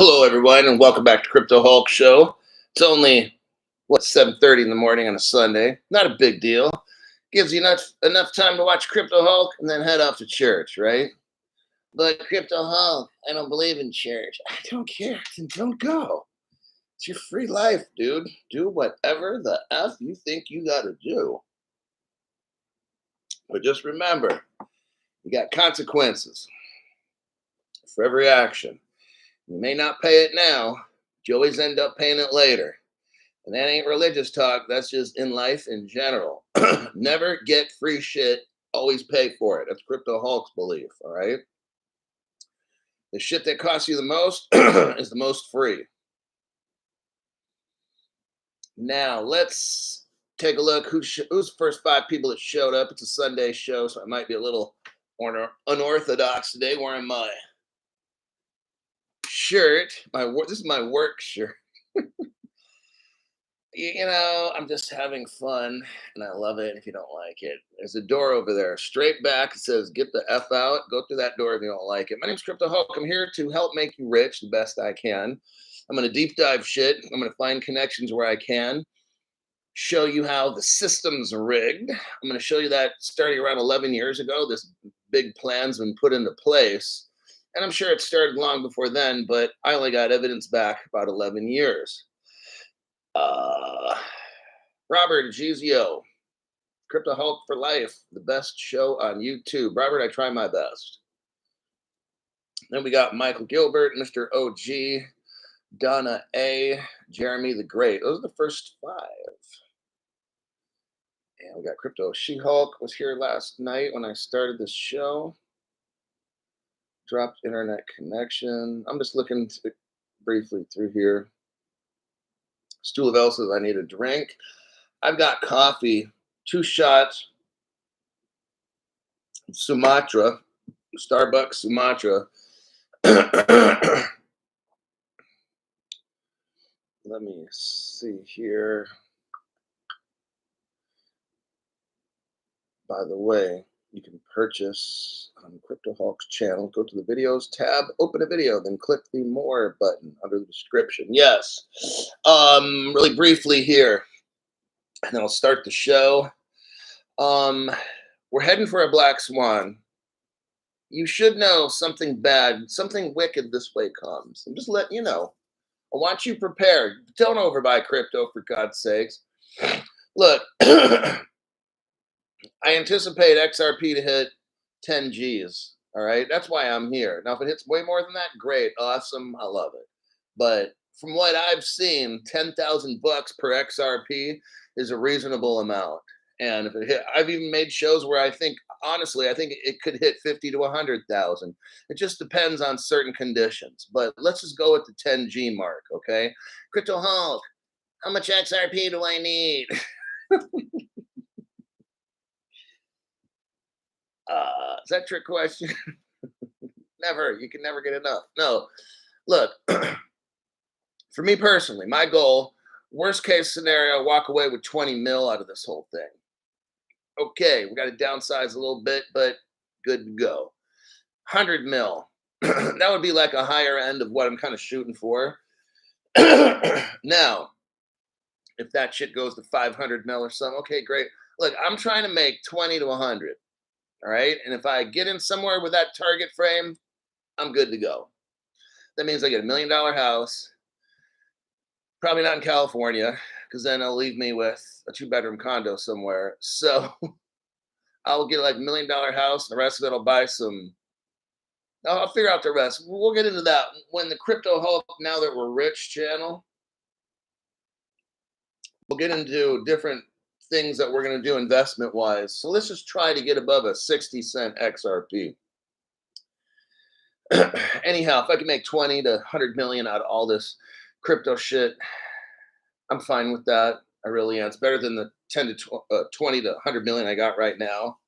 Hello, everyone, and welcome back to Crypto Hulk Show. It's only 7:30 in the morning on a Sunday. Not a big deal. Gives you enough time to watch Crypto Hulk and then head off to church, right? But Crypto Hulk, I don't believe in church. I don't care. Then don't go. It's your free life, dude. Do whatever the f you think you got to do. But just remember, you got consequences for every action. You may not pay it now, but you always end up paying it later. And that ain't religious talk. That's just in life in general. Never get free shit. Always pay for it. That's Crypto Hulk's belief. All right. The shit that costs you the most is the most free. Now let's take a look. Who's the first 5 people that showed up? It's a Sunday show, so I might be a little unorthodox today. Wearing my shirt. This is my work shirt. I'm just having fun and I love it if you don't like it. There's a door over there, straight back. It says, get the F out. Go through that door if you don't like it. My name's Crypto Hulk. I'm here to help make you rich the best I can. I'm going to deep dive shit. I'm going to find connections where I can. Show you how the system's rigged. I'm going to show you that starting around 11 years ago, this big plan's been put into place. And I'm sure it started long before then, but I only got evidence back about 11 years. Robert Gizio, Crypto Hulk for Life, the best show on YouTube. Robert, I try my best. Then we got Michael Gilbert, Mr. OG, Donna A, Jeremy the Great. Those are the first 5. And we got Crypto She-Hulk was here last night when I started this show. Dropped internet connection. I'm just looking briefly through here. Stool of L says I need a drink. I've got coffee, 2 shots, Sumatra, Starbucks Sumatra. Let me see here. By the way, you can purchase on Crypto Hulk's channel. Go to the videos tab, open a video, then click the more button under the description. Yes. Really briefly here, and then I'll start the show. We're heading for a black swan. You should know something bad, something wicked this way comes. I'm just letting you know. I want you prepared. Don't overbuy crypto, for God's sakes. Look, I anticipate XRP to hit 10 Gs. All right, that's why I'm here. Now, if it hits way more than that, great, awesome, I love it. But from what I've seen, 10,000 bucks per XRP is a reasonable amount. And if it hit, I've even made shows where I think it could hit 50 to 100,000. It just depends on certain conditions. But let's just go with the 10 G mark, okay? Crypto Hulk, how much XRP do I need? Is that a trick question? Never. You can never get enough. No. Look, for me personally, my goal, worst case scenario, walk away with 20 mil out of this whole thing. Okay, we got to downsize a little bit, but good to go. 100 mil. That would be like a higher end of what I'm kind of shooting for. Now, if that shit goes to 500 mil or something, okay, great. Look, I'm trying to make 20 to 100. All right. And if I get in somewhere with that target frame, I'm good to go. That means I get $1 million house. Probably not in California, because then it'll leave me with a 2-bedroom condo somewhere. So I'll get like $1 million house, and the rest of it I'll buy some. I'll figure out the rest. We'll get into that when the Crypto Hulk, now that we're rich channel. We'll get into different things that we're going to do investment wise. So let's just try to get above a 60-cent XRP. Anyhow, if I can make 20 to 100 million out of all this crypto shit, I'm fine with that. I really am. It's better than the 10 to 20 to 100 million I got right now.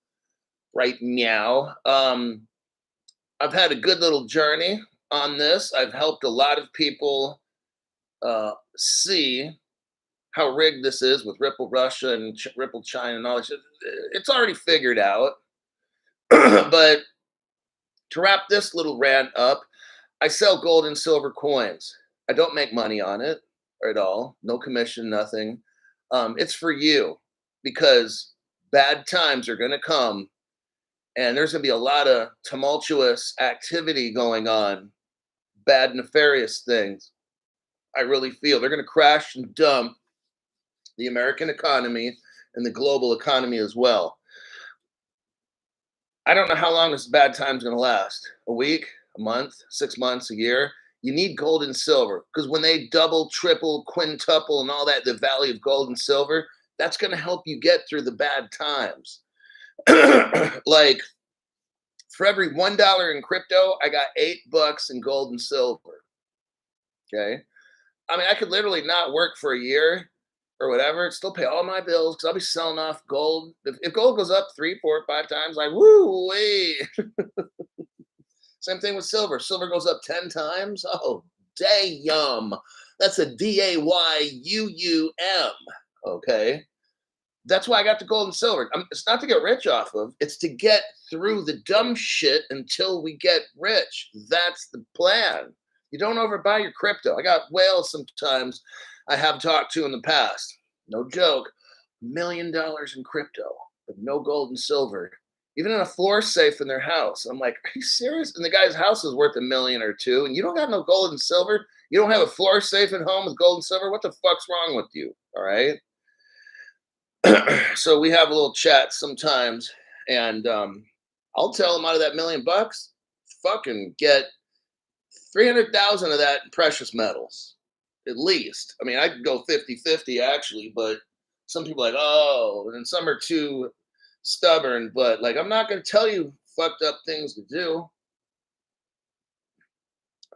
I've had a good little journey on this. I've helped a lot of people see how rigged this is with Ripple Russia and Ripple China and all this. It's already figured out. But to wrap this little rant up, I sell gold and silver coins. I don't make money on it at all. No commission, nothing. It's for you because bad times are going to come and there's going to be a lot of tumultuous activity going on, bad, nefarious things. I really feel they're going to crash and dump the American economy and the global economy as well. I don't know how long this bad time's going to last. A week, a month, 6 months, a year. You need gold and silver because when they double, triple, quintuple, and all that, the value of gold and silver, that's going to help you get through the bad times. Like for every $1 in crypto, I got $8 in gold and silver. Okay. I mean, I could literally not work for a year or whatever, still pay all my bills because I'll be selling off gold. If gold goes up 3, 4, 5 times, like, woo, wait. Same thing with silver. Silver goes up 10 times. Oh, damn. That's a DAYUUM. Okay. That's why I got the gold and silver. It's not to get rich off of, it's to get through the dumb shit until we get rich. That's the plan. You don't overbuy your crypto. I got whales sometimes I have talked to in the past. No joke. $1 million in crypto, but no gold and silver. Even in a floor safe in their house. I'm like, are you serious? And the guy's house is worth $1 million or $2 million, and you don't got no gold and silver? You don't have a floor safe at home with gold and silver? What the fuck's wrong with you? All right. So we have a little chat sometimes, and I'll tell him out of that $1 million, fucking get 300,000 of that in precious metals, at least. I mean, I could go 50-50 actually, but some people are like, oh, and some are too stubborn. But like, I'm not going to tell you fucked up things to do.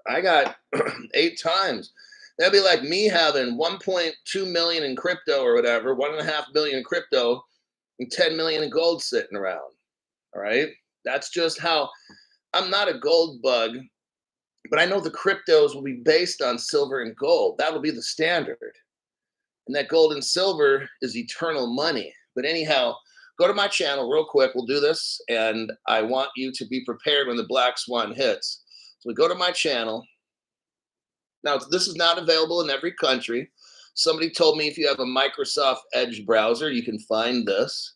I got 8 times. That'd be like me having 1.2 million in crypto or whatever, 1.5 million in crypto, and 10 million in gold sitting around. All right. That's just how I'm not a gold bug, but I know the cryptos will be based on silver and gold. That'll be the standard. And that gold and silver is eternal money. But anyhow, go to my channel real quick. We'll do this. And I want you to be prepared when the black swan hits. So we go to my channel. Now, this is not available in every country. Somebody told me if you have a Microsoft Edge browser, you can find this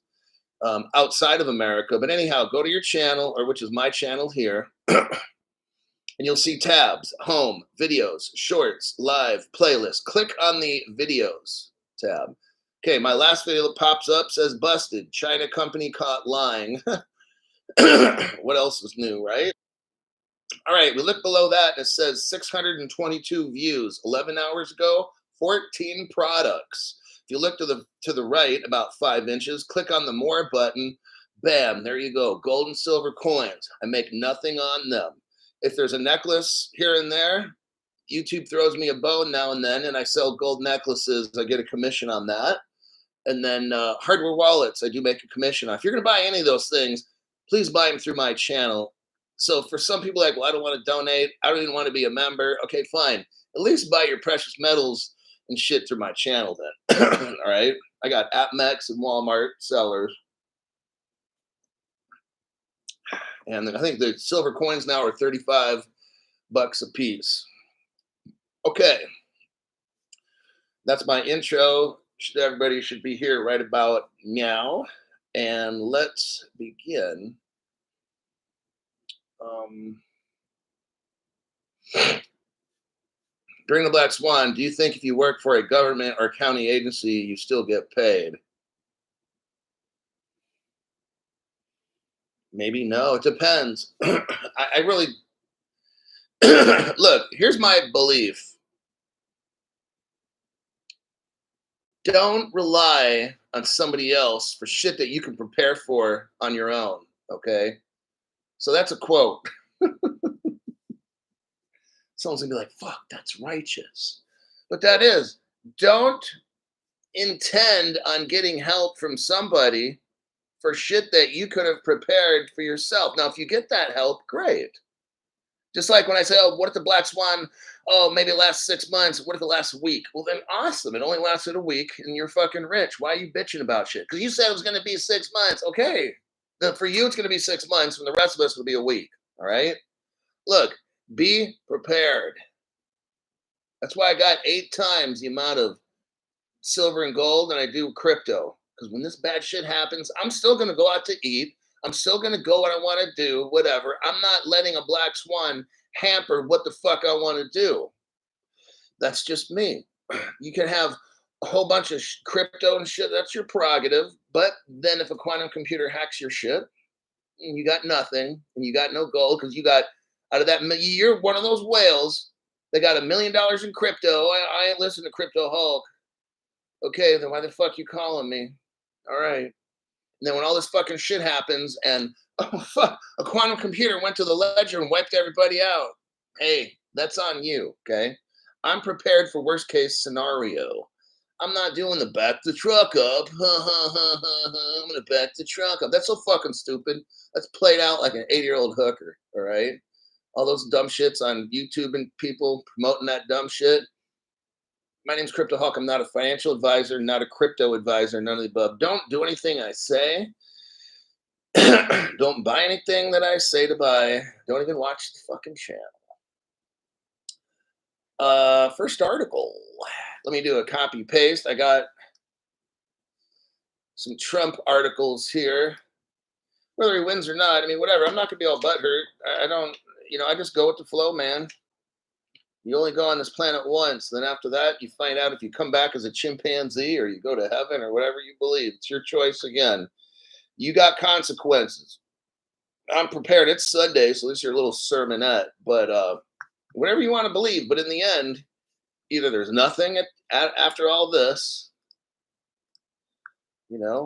outside of America. But anyhow, go to your channel, or which is my channel here, and you'll see tabs, home, videos, shorts, live, playlist. Click on the videos tab. Okay, my last video that pops up says busted. China company caught lying. What else is new, right? All right, we look below that and it says 622 views 11 hours ago, 14 products. If you look to the right about 5 inches, click on the more button. Bam, there you go. Gold and silver coins. I make nothing on them. If there's a necklace here and there, YouTube throws me a bone now and then, and I sell gold necklaces. I get a commission on that. And then hardware wallets, I do make a commission on. If you're going to buy any of those things, please buy them through my channel. So for some people like, well, I don't want to donate. I don't even want to be a member. Okay, fine. At least buy your precious metals and shit through my channel then. All right. I got AppMex and Walmart sellers. And I think the silver coins now are $35 a piece. Okay. That's my intro. Everybody should be here right about now. And let's begin. During the Black Swan, do you think if you work for a government or county agency, you still get paid? Maybe no. It depends. I really look. Here's my belief. Don't rely on somebody else for shit that you can prepare for on your own. Okay. So that's a quote. Someone's gonna be like, fuck, that's righteous. But that is, don't intend on getting help from somebody for shit that you could have prepared for yourself. Now, if you get that help, great. Just like when I say, oh, what if the Black Swan, oh, maybe it lasts 6 months. What if it lasts a week? Well, then awesome. It only lasted a week and you're fucking rich. Why are you bitching about shit? Because you said it was going to be 6 months. Okay. For you, it's going to be 6 months. And the rest of us will be a week. All right. Look, Be prepared. That's why I got 8 times the amount of silver and gold than I do crypto. Because when this bad shit happens, I'm still gonna go out to eat. I'm still gonna go what I want to do, whatever. I'm not letting a black swan hamper what the fuck I want to do. That's just me. You can have a whole bunch of crypto and shit. That's your prerogative. But then if a quantum computer hacks your shit, and you got nothing, and you got no gold, because you got out of that, you're one of those whales that got $1 million in crypto. I ain't listen to Crypto Hulk. Okay, then why the fuck you calling me? All right. And then when all this fucking shit happens and oh fuck, a quantum computer went to the ledger and wiped everybody out. Hey, that's on you, okay? I'm prepared for worst case scenario. I'm not doing the back the truck up. I'm gonna back the truck up. That's so fucking stupid. That's played out like an 80-year-old hooker, all right? All those dumb shits on YouTube and people promoting that dumb shit. My name's Crypto Hawk. I'm not a financial advisor, not a crypto advisor, none of the above. Don't do anything I say. Don't buy anything that I say to buy. Don't even watch the fucking channel. First article. Let me do a copy paste. I got some Trump articles here. Whether he wins or not, I mean, whatever. I'm not gonna be all butthurt. I don't, I just go with the flow, man. You only go on this planet once. Then after that, you find out if you come back as a chimpanzee or you go to heaven or whatever you believe. It's your choice again. You got consequences. I'm prepared. It's Sunday, so this is your little sermonette. But whatever you want to believe. But in the end, either there's nothing after all this,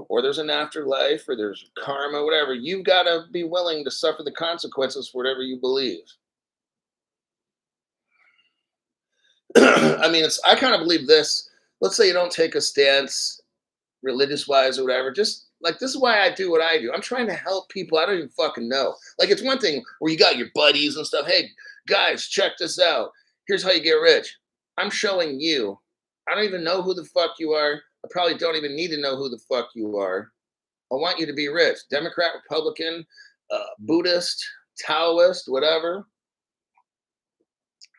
or there's an afterlife, or there's karma, whatever. You've got to be willing to suffer the consequences for whatever you believe. I mean, I kind of believe this. Let's say you don't take a stance religious wise or whatever. Just like, this is why I do what I do. I'm trying to help people. I don't even fucking know. Like, it's one thing where you got your buddies and stuff. Hey, guys, check this out. Here's how you get rich. I'm showing you. I don't even know who the fuck you are. I probably don't even need to know who the fuck you are. I want you to be rich. Democrat, Republican, Buddhist, Taoist, whatever.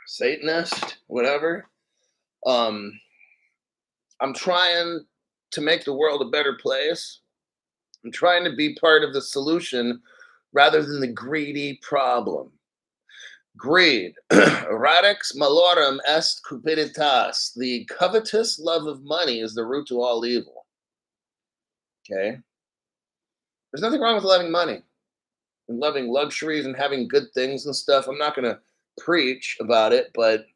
Satanist, whatever. I'm trying to make the world a better place. I'm trying to be part of the solution rather than the greedy problem. Greed. Radix malorum est cupiditas. The covetous love of money is the root to all evil. Okay? There's nothing wrong with loving money and loving luxuries and having good things and stuff. I'm not going to preach about it, but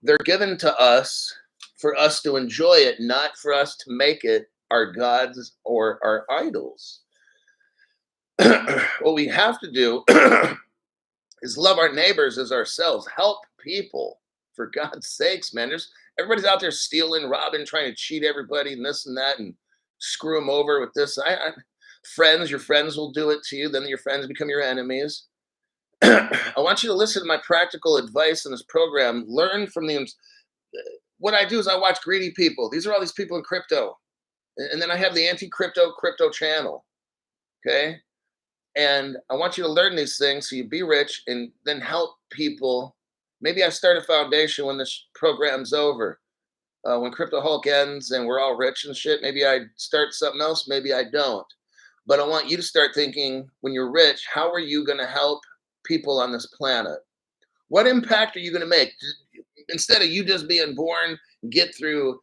they're given to us for us to enjoy it, not for us to make it our gods or our idols. What we have to do is love our neighbors as ourselves. Help people, for God's sakes, man. Everybody's out there stealing, robbing, trying to cheat everybody and this and that and screw them over with this. Your friends will do it to you. Then your friends become your enemies. I want you to listen to my practical advice in this program. Learn from them. What I do is I watch greedy people. These are all these people in crypto. And then I have the anti-crypto channel. Okay? And I want you to learn these things so you be rich and then help people. Maybe I start a foundation when this program's over. When Crypto Hulk ends and we're all rich and shit, maybe I start something else. Maybe I don't. But I want you to start thinking, when you're rich, how are you going to help people on this planet? What impact are you going to make? Instead of you just being born, get through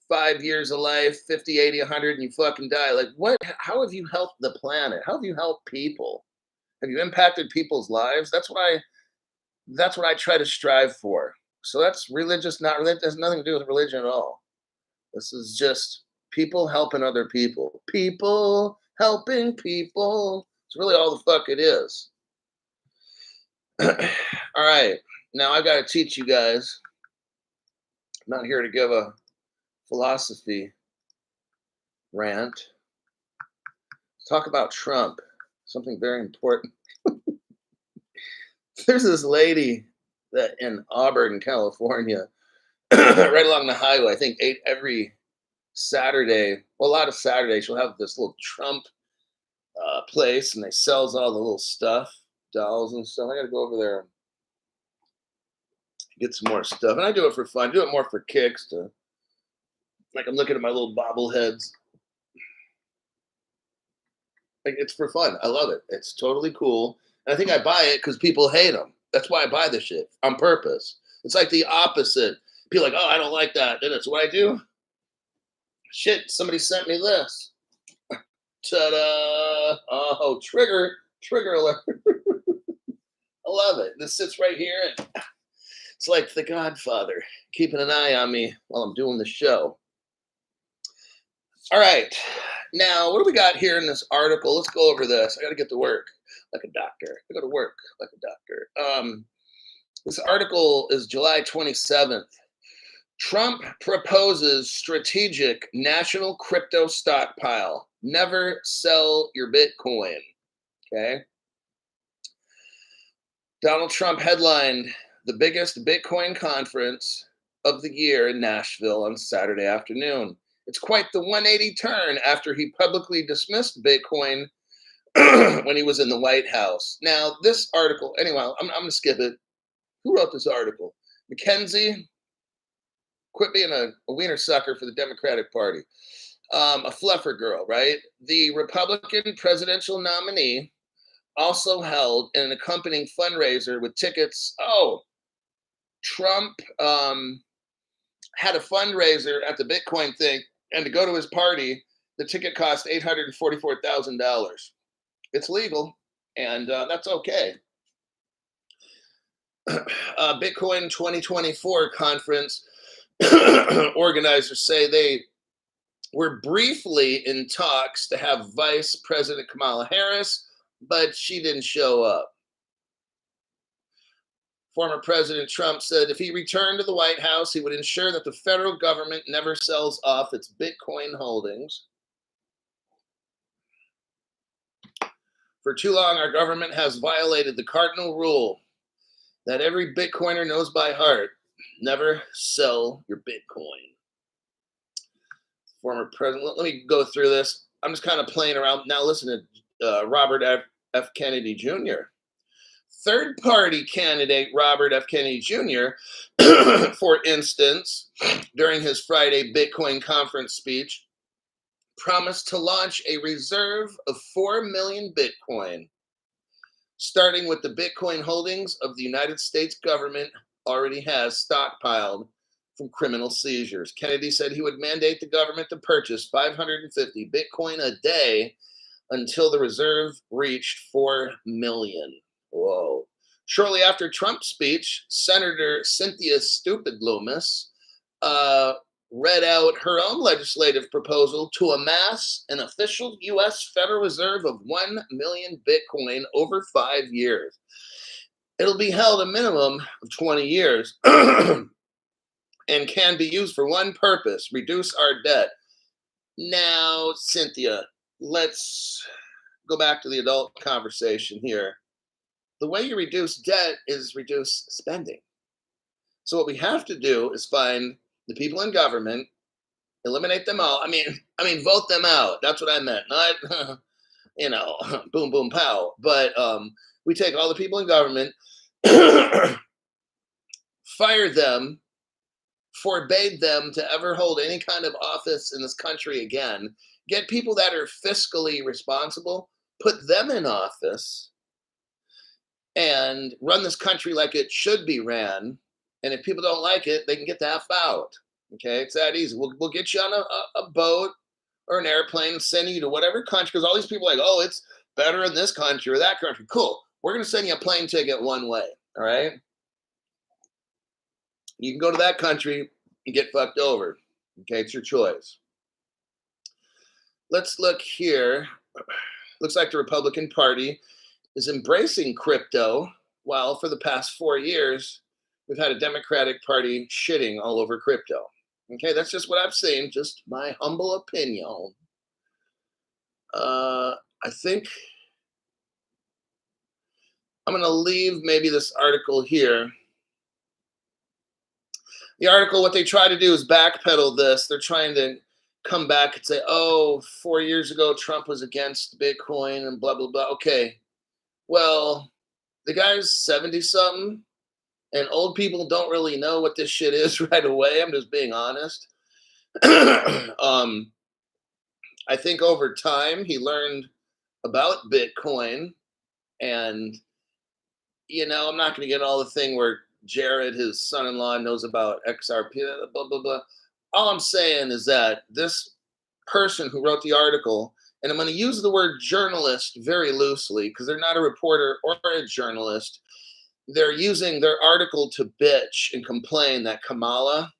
5 years of life, 50, 80, 100, and you fucking die. Like, how have you helped the planet? How have you helped people? Have you impacted people's lives? That's what I try to strive for. So that's religious, not religious. It has nothing to do with religion at all. This is just people helping other people. People helping people. It's really all the fuck it is. All right. Now I got to teach you guys. I'm not here to give a philosophy rant. Let's talk about Trump. Something very important. There's this lady that in Auburn, California, right along the highway, I think every Saturday, well, a lot of Saturdays, she'll have this little Trump place, and they sells all the little stuff. dolls and stuff. I got to go over there and get some more stuff. And I do it for fun. I do it more for kicks. To like I'm looking at my little bobbleheads. Like it's for fun. I love it. It's totally cool. And I think I buy it because people hate them. That's why I buy the shit on purpose. It's like the opposite. People are like, oh, I don't like that. Then it's what I do. Shit, somebody sent me this. Ta-da! Oh, trigger alert. I love it. This sits right here, and it's like the Godfather keeping an eye on me while I'm doing the show. All right. Now, what do we got here in this article? Let's go over this. I got to get to work like a doctor. I go to work like a doctor. This article is July 27th. Trump proposes strategic national crypto stockpile. Never sell your Bitcoin. Okay. Donald Trump headlined the biggest Bitcoin conference of the year in Nashville on Saturday afternoon. It's quite the 180 turn after he publicly dismissed Bitcoin when he was in the White House. Now, this article, anyway, I'm going to skip it. Who wrote this article? Mackenzie. Quit being a wiener sucker for the Democratic Party. A fluffer girl, right? The Republican presidential nominee also held an accompanying fundraiser with tickets. Oh, Trump had a fundraiser at the Bitcoin thing, and to go to his party, the ticket cost $844,000. It's legal, and that's okay. Bitcoin 2024 conference organizers say they were briefly in talks to have Vice President Kamala Harris, but she didn't show up. Former President Trump said if he returned to the White House, he would ensure that the federal government never sells off its Bitcoin holdings. For too long, our government has violated the cardinal rule that every Bitcoiner knows by heart: never sell your Bitcoin. Former president, let me go through this. I'm just kind of playing around. Now listen to Robert F. Kennedy Jr. Third-party candidate Robert F. Kennedy Jr., for instance, during his Friday Bitcoin conference speech, promised to launch a reserve of 4 million Bitcoin, starting with the Bitcoin holdings of the United States government already has stockpiled from criminal seizures. Kennedy said he would mandate the government to purchase 550 Bitcoin a day until the reserve reached 4 million. Whoa. Shortly after Trump's speech, Senator Cynthia Stupid Loomis read out her own legislative proposal to amass an official U.S. Federal Reserve of 1 million Bitcoin over 5 years. It'll be held a minimum of 20 years and can be used for one purpose: reduce our debt. Now, Cynthia, let's go back to the adult conversation here. The way you reduce debt is reduce spending. So what we have to do is find the people in government, eliminate them all. I mean, vote them out. That's what I meant. Not, boom, boom, pow. But we take all the people in government, fire them, forbade them to ever hold any kind of office in this country again, get people that are fiscally responsible, put them in office, and run this country like it should be ran. And if people don't like it, they can get the F out. Okay, it's that easy. We'll get you on a boat or an airplane and send you to whatever country, because all these people are like, oh, it's better in this country or that country. Cool. We're going to send you a plane ticket one way. All right. You can go to that country and get fucked over. Okay, it's your choice. Let's look here. Looks like the Republican Party is embracing crypto, while for the past 4 years, we've had a Democratic Party shitting all over crypto. Okay, that's just what I've seen, just my humble opinion. I think I'm going to leave maybe this article here. The article, what they try to do is backpedal this. They're trying to come back and say, oh, 4 years ago, Trump was against Bitcoin and blah, blah, blah. Okay, well, the guy's 70 something, and old people don't really know what this shit is right away. I'm just being honest. um, I think over time he learned about Bitcoin, and I'm not going to get all the thing where Jared, his son-in-law, knows about XRP, blah blah blah. All I'm saying is that this person who wrote the article, and I'm going to use the word journalist very loosely because they're not a reporter or a journalist. They're using their article to bitch and complain that Kamala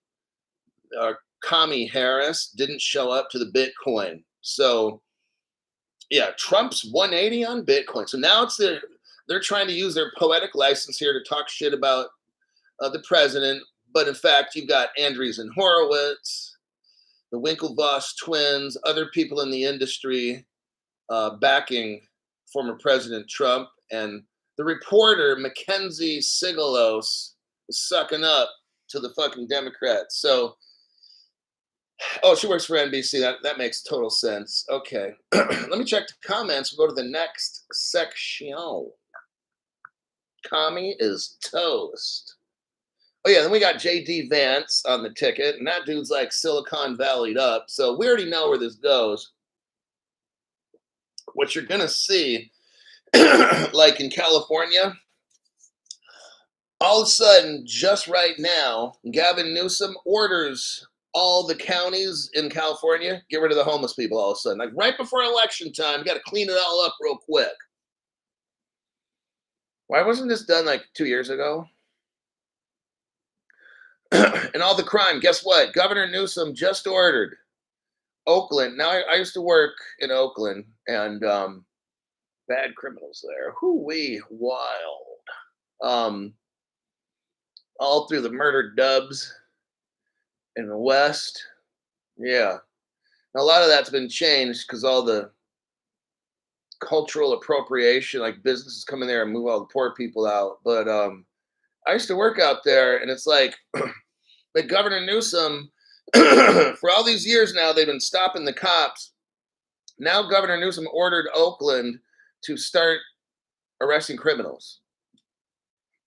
Kami Harris didn't show up to the Bitcoin. So yeah, Trump's 180 on Bitcoin. So now they're trying to use their poetic license here to talk shit about the president. But in fact, you've got Andreessen Horowitz, the Winklevoss twins, other people in the industry backing former President Trump, and the reporter Mackenzie Sigalos is sucking up to the fucking Democrats. So, oh, she works for NBC. That makes total sense. Okay, let me check the comments. We'll go to the next section. Commie is toast. Oh yeah, then we got JD Vance on the ticket, and that dude's like Silicon Valley'd up. So we already know where this goes. What you're gonna see, like in California, all of a sudden, just right now, Gavin Newsom orders all the counties in California get rid of the homeless people. All of a sudden, like right before election time, you got to clean it all up real quick. Why wasn't this done like 2 years ago? And all the crime, guess what? Governor Newsom just ordered Oakland. Now, I used to work in Oakland, and bad criminals there. Hoo-wee, wild. All through the murder dubs in the West. Yeah. A lot of that's been changed because all the cultural appropriation, like businesses come in there and move all the poor people out. But I used to work out there, and it's like Governor Newsom, for all these years now, they've been stopping the cops. Now Governor Newsom ordered Oakland to start arresting criminals.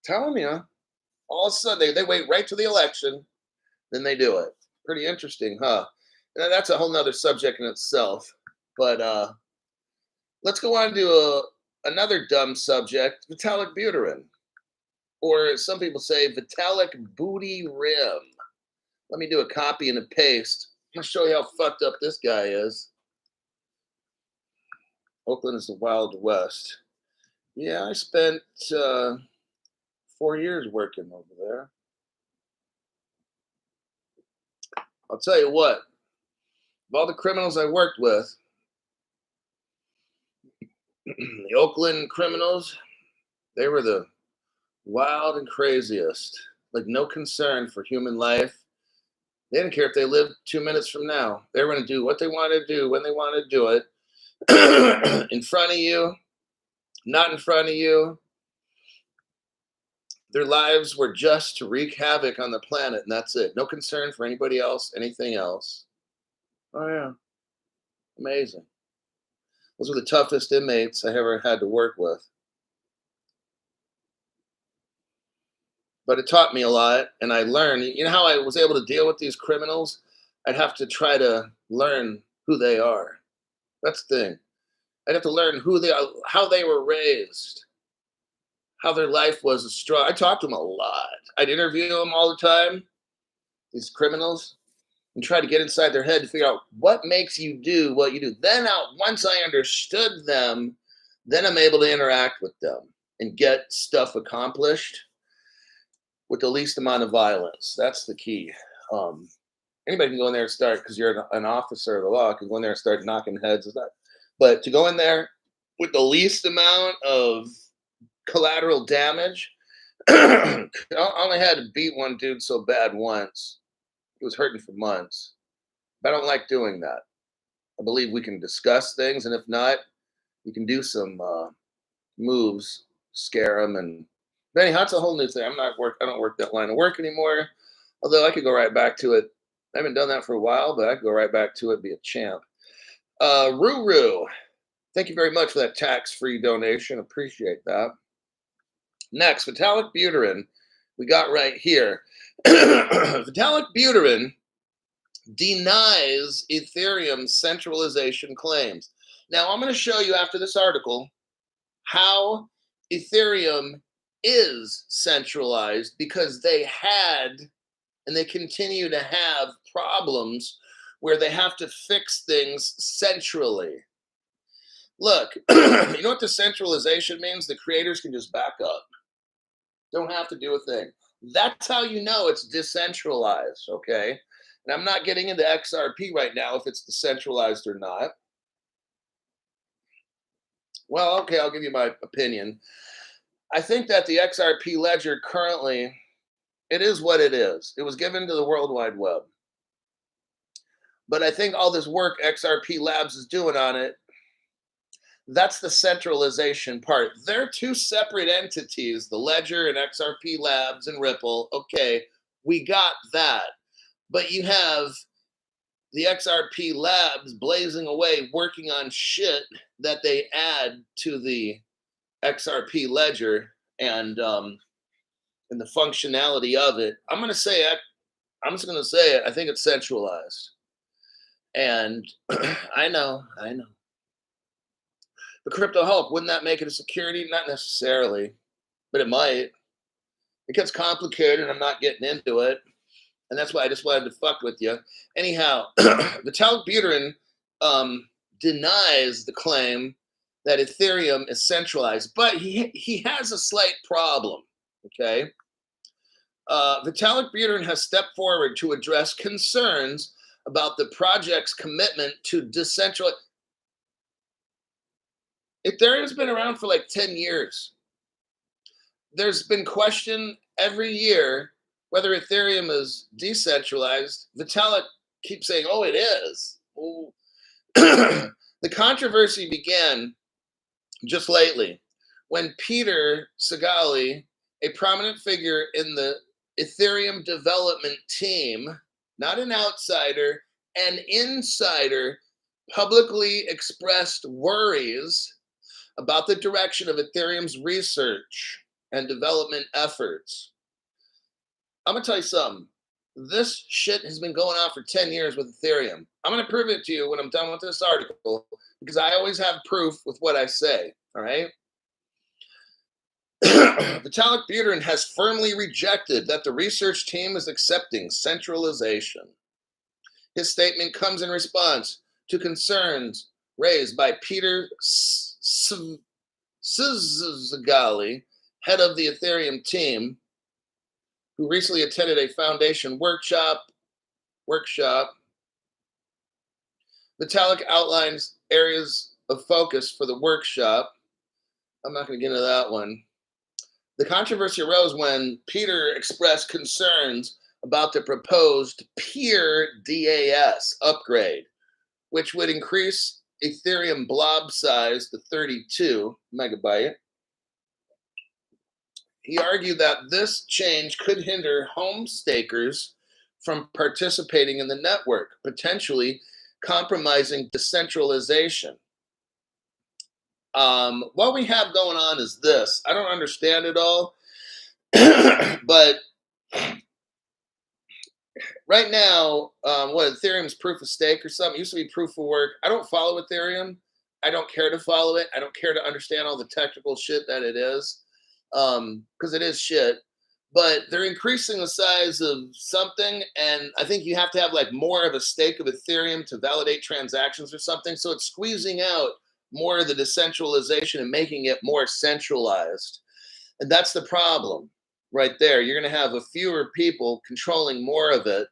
Telling you, all of a sudden they wait right to the election, then they do it. Pretty interesting, huh? And that's a whole nother subject in itself. But let's go on to another dumb subject, Vitalik Buterin. Or as some people say, Vitalik Booty Rim. Let me do a copy and a paste. I'll show you how fucked up this guy is. Oakland is the Wild West. Yeah, I spent 4 years working over there. I'll tell you what, of all the criminals I worked with, the Oakland criminals, they were the wild and craziest. Like no concern for human life. They didn't care if they lived 2 minutes from now. They were going to do what they wanted to do when they wanted to do it. In front of you, not in front of you. Their lives were just to wreak havoc on the planet, and that's it. No concern for anybody else, anything else. Oh, yeah. Amazing. Those were the toughest inmates I ever had to work with. But it taught me a lot, and I learned. You know how I was able to deal with these criminals? I'd have to try to learn who they are. That's the thing. I'd have to learn who they are, how they were raised, how their life was a struggle. I talked to them a lot. I'd interview them all the time, these criminals, and try to get inside their head to figure out what makes you do what you do. Then once I understood them, then I'm able to interact with them and get stuff accomplished with the least amount of violence. That's the key. Anybody can go in there and start, because you're an officer of the law, can go in there and start knocking heads. But to go in there with the least amount of collateral damage, I only had to beat one dude so bad once. He was hurting for months. But I don't like doing that. I believe we can discuss things, and if not, you can do some moves, scare them, and Benny, that's a whole new thing. I don't work that line of work anymore. Although I could go right back to it. I haven't done that for a while, but I could go right back to it, be a champ. Ruru, thank you very much for that tax-free donation. Appreciate that. Next, Vitalik Buterin, we got right here. Vitalik Buterin denies Ethereum's centralization claims. Now, I'm going to show you after this article how Ethereum is centralized because they had and they continue to have problems where they have to fix things centrally. Look, you know what decentralization means? The creators can just back up. Don't have to do a thing. That's how you know it's decentralized, okay? And I'm not getting into XRP right now if it's decentralized or not. Well, okay, I'll give you my opinion. I think that the XRP ledger currently, it is what it is. It was given to the World Wide Web. But I think all this work XRP Labs is doing on it, that's the centralization part. They're two separate entities, the ledger and XRP Labs and Ripple. Okay, we got that. But you have the XRP Labs blazing away, working on shit that they add to the XRP ledger and the functionality of it. I'm just gonna say it. I think it's centralized, and I know. The crypto Hulk, wouldn't that make it a security? Not necessarily, but it might. It gets complicated, and I'm not getting into it. And that's why I just wanted to fuck with you. Anyhow, Vitalik Buterin denies the claim that Ethereum is centralized, but he has a slight problem, okay? Vitalik Buterin has stepped forward to address concerns about the project's commitment to decentralize. Ethereum's been around for like 10 years. There's been question every year whether Ethereum is decentralized. Vitalik keeps saying, oh, it is. Oh. The controversy began just lately when Peter Sagali, a prominent figure in the Ethereum development team, not an outsider, an insider, publicly expressed worries about the direction of Ethereum's research and development efforts. I'm going to tell you something. This shit has been going on for 10 years with Ethereum. I'm going to prove it to you when I'm done with this article because I always have proof with what I say, all right? Vitalik Buterin has firmly rejected that the research team is accepting centralization. His statement comes in response to concerns raised by Peter Sagali, head of the Ethereum team, who recently attended a foundation workshop. Vitalik outlines areas of focus for the workshop. I'm not going to get into that one. The controversy arose when Peter expressed concerns about the proposed peer DAS upgrade, which would increase Ethereum blob size to 32 megabyte. He argued that this change could hinder home stakers from participating in the network, potentially compromising decentralization. What we have going on is this. I don't understand it all, but right now, what Ethereum's proof of stake or something, it used to be proof of work. I don't follow Ethereum. I don't care to follow it. I don't care to understand all the technical shit that it is, because it is shit. But they're increasing the size of something, and I think you have to have like more of a stake of Ethereum to validate transactions or something. So it's squeezing out more of the decentralization and making it more centralized. And that's the problem right there. You're going to have a fewer people controlling more of it.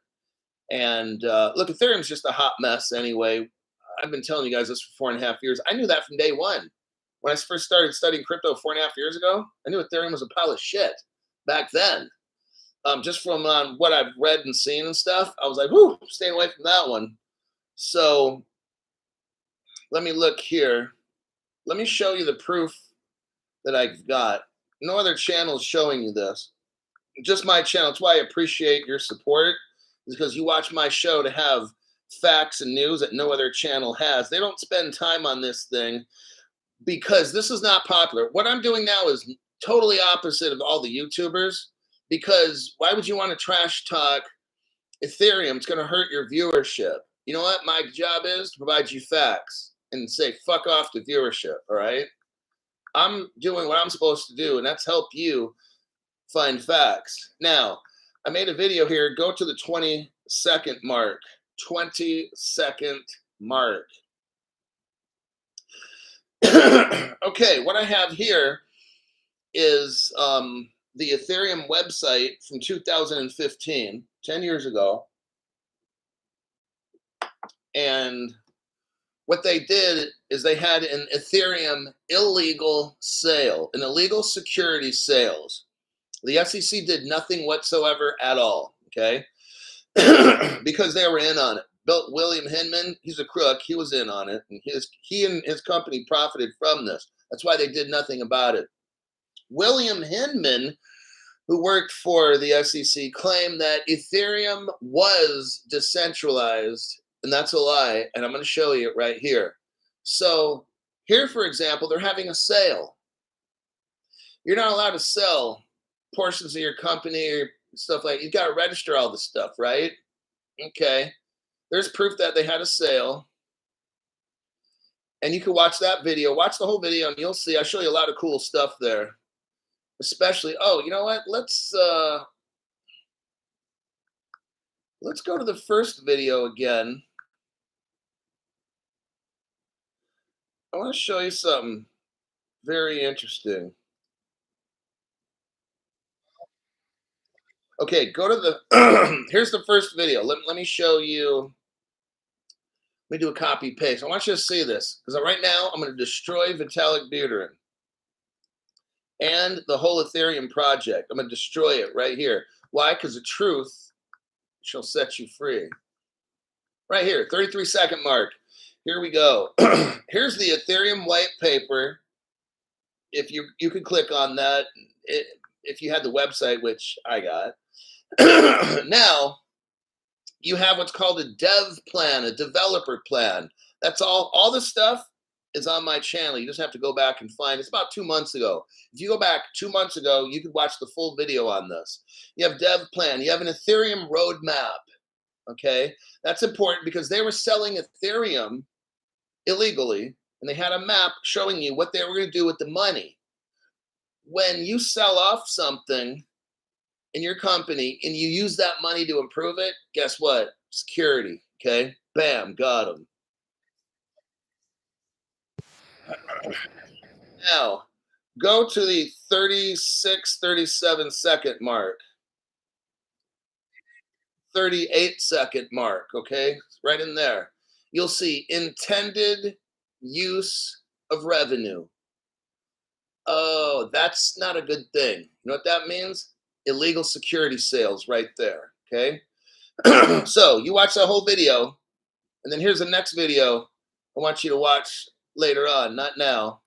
And look, Ethereum's just a hot mess anyway. I've been telling you guys this for 4.5 years. I knew that from day one. When I first started studying crypto 4.5 years ago, I knew Ethereum was a pile of shit back then. Just from what I've read and seen and stuff, I was like, whoo, staying away from that one. So let me look here. Let me show you the proof that I've got. No other channel is showing you this. Just my channel. That's why I appreciate your support, is because you watch my show to have facts and news that no other channel has. They don't spend time on this thing because this is not popular. What I'm doing now is Totally opposite of all the YouTubers, because why would you want to trash talk Ethereum? It's going to hurt your viewership. You know what my job is? To provide you facts and say fuck off to viewership. All right, I'm doing what I'm supposed to do, and that's help you find facts. Now, I made a video here. Go to the 20-second mark. 20-second mark. Okay, what I have here is the Ethereum website from 2015, 10 years ago. And what they did is they had an Ethereum illegal sale, an illegal security sales. The SEC did nothing whatsoever at all, okay? Because they were in on it. William Hinman, he's a crook. He was in on it, and he and his company profited from this. That's why they did nothing about it. William Hinman, who worked for the SEC, claimed that Ethereum was decentralized, and that's a lie, and I'm going to show you it right here. So here, for example, they're having a sale. You're not allowed to sell portions of your company or stuff like that. You've got to register all this stuff, right? Okay. There's proof that they had a sale. And you can watch that video. Watch the whole video, and you'll see. I show you a lot of cool stuff there. Especially, oh, you know what? Let's go to the first video again. I want to show you something very interesting. Okay, go to the here's the first video. Let me show you. Let me do a copy paste. I want you to see this, because right now I'm going to destroy Vitalik Buterin and the whole Ethereum project. I'm going to destroy it right here. Why? Because the truth shall set you free. Right here, 33-second mark. Here we go. Here's the Ethereum white paper. If you could click on that, if you had the website, which I got. Now, you have what's called a dev plan, a developer plan. That's all. All this stuff is on my channel. You just have to go back and find. It's about 2 months ago. If you go back 2 months ago, you could watch the full video on this. You have dev plan. You have an Ethereum roadmap. Okay, that's important because they were selling Ethereum illegally, and they had a map showing you what they were going to do with the money. When you sell off something in your company and you use that money to improve it, guess what? Security. Okay, bam, got them. Now, go to the 37-second mark. 38-second mark, okay? Right in there. You'll see intended use of revenue. Oh, that's not a good thing. You know what that means? Illegal security sales right there, okay? So you watch that whole video, and then here's the next video I want you to watch later on, not now.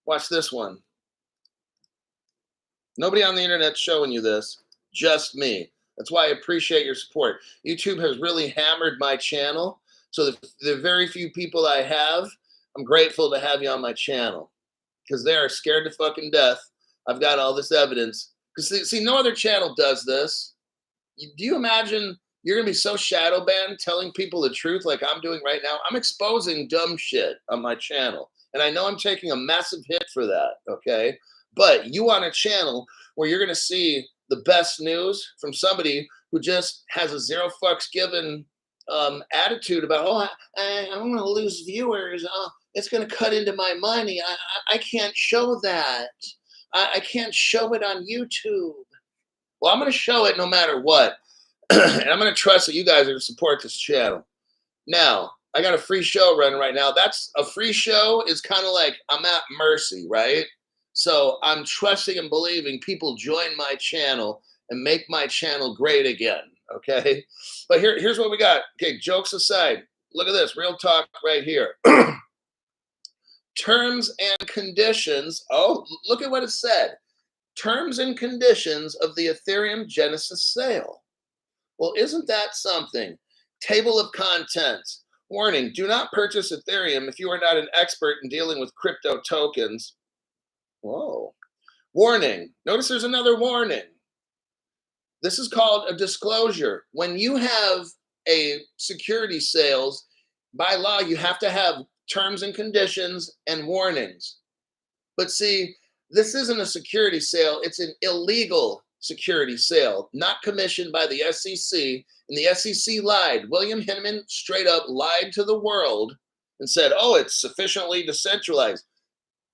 Watch this one. Nobody on the internet's showing you this, just me. That's why I appreciate your support. YouTube has really hammered my channel. So the very few people I have, I'm grateful to have you on my channel, because they are scared to fucking death. I've got all this evidence. Because see, no other channel does this. Do you imagine you're going to be so shadow banned telling people the truth like I'm doing right now? I'm exposing dumb shit on my channel. And I know I'm taking a massive hit for that, okay? But you on a channel where you're going to see the best news from somebody who just has a zero fucks given attitude about, oh, I'm going to lose viewers. Oh, it's going to cut into my money. I can't show that. I can't show it on YouTube. Well, I'm going to show it no matter what. And I'm going to trust that you guys are going to support this channel. Now, I got a free show running right now. That's a free show is kind of like I'm at mercy, right? So I'm trusting and believing people join my channel and make my channel great again, okay? But here's what we got. Okay, jokes aside, look at this, real talk right here. Terms and conditions. Oh, look at what it said. Terms and conditions of the Ethereum Genesis sale. Well, isn't that something? Table of contents. Warning, do not purchase Ethereum if you are not an expert in dealing with crypto tokens. Whoa. Warning. Notice there's another warning. This is called a disclosure. When you have a security sales, by law, you have to have terms and conditions and warnings. But see, this isn't a security sale, it's an illegal security sale, not commissioned by the SEC. And the SEC lied. William Hinman straight up lied to the world and said, oh, it's sufficiently decentralized.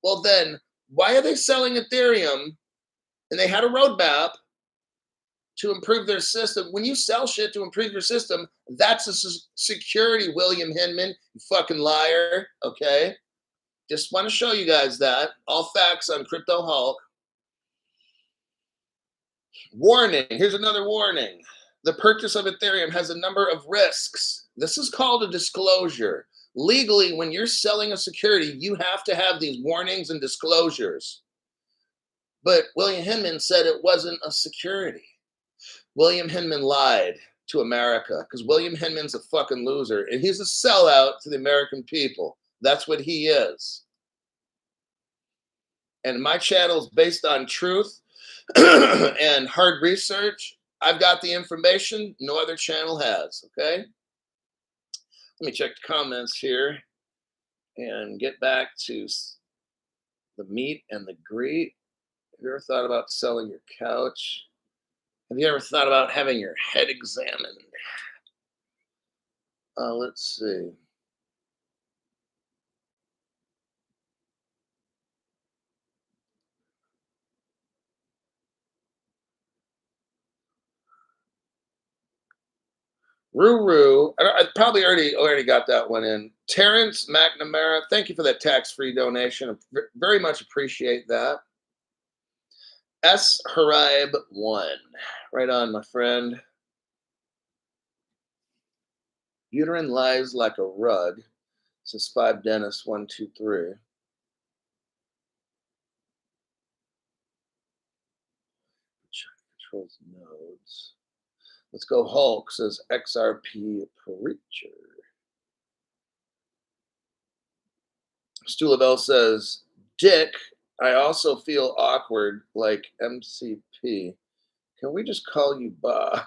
Well, then, why are they selling Ethereum? And they had a roadmap to improve their system. When you sell shit to improve your system, that's a security, William Hinman, you fucking liar. Okay. Just want to show you guys that. All facts on Crypto Hulk. Warning. Here's another warning. The purchase of Ethereum has a number of risks. This is called a disclosure. Legally, when you're selling a security, you have to have these warnings and disclosures. But William Hinman said it wasn't a security. William Hinman lied to America because William Hinman's a fucking loser and he's a sellout to the American people. That's what he is. And my channel is based on truth and hard research. I've got the information no other channel has, okay? Let me check the comments here and get back to the meet and the greet. Have you ever thought about selling your couch? Have you ever thought about having your head examined? Let's see. Ruru, I probably already got that one in. Terrence McNamara, thank you for that tax-free donation. Very much appreciate that. S. Harib 1. Right on, my friend. Uterine lies like a rug. Says 5 Dennis 123. Controls nodes. Let's go Hulk, says XRP Preacher. Stu Lavelle says, Dick, I also feel awkward like MCP. Can we just call you Bob?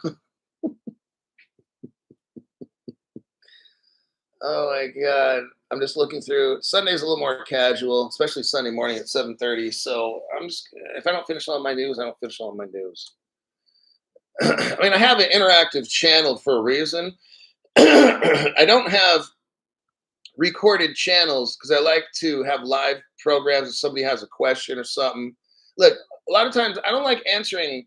Oh my God. I'm just looking through. Sunday's a little more casual, especially Sunday morning at 7:30. So I'm just, if I don't finish all my news, I don't finish all my news. I mean, I have an interactive channel for a reason. I don't have recorded channels because I like to have live programs if somebody has a question or something. Look, a lot of times I don't like answering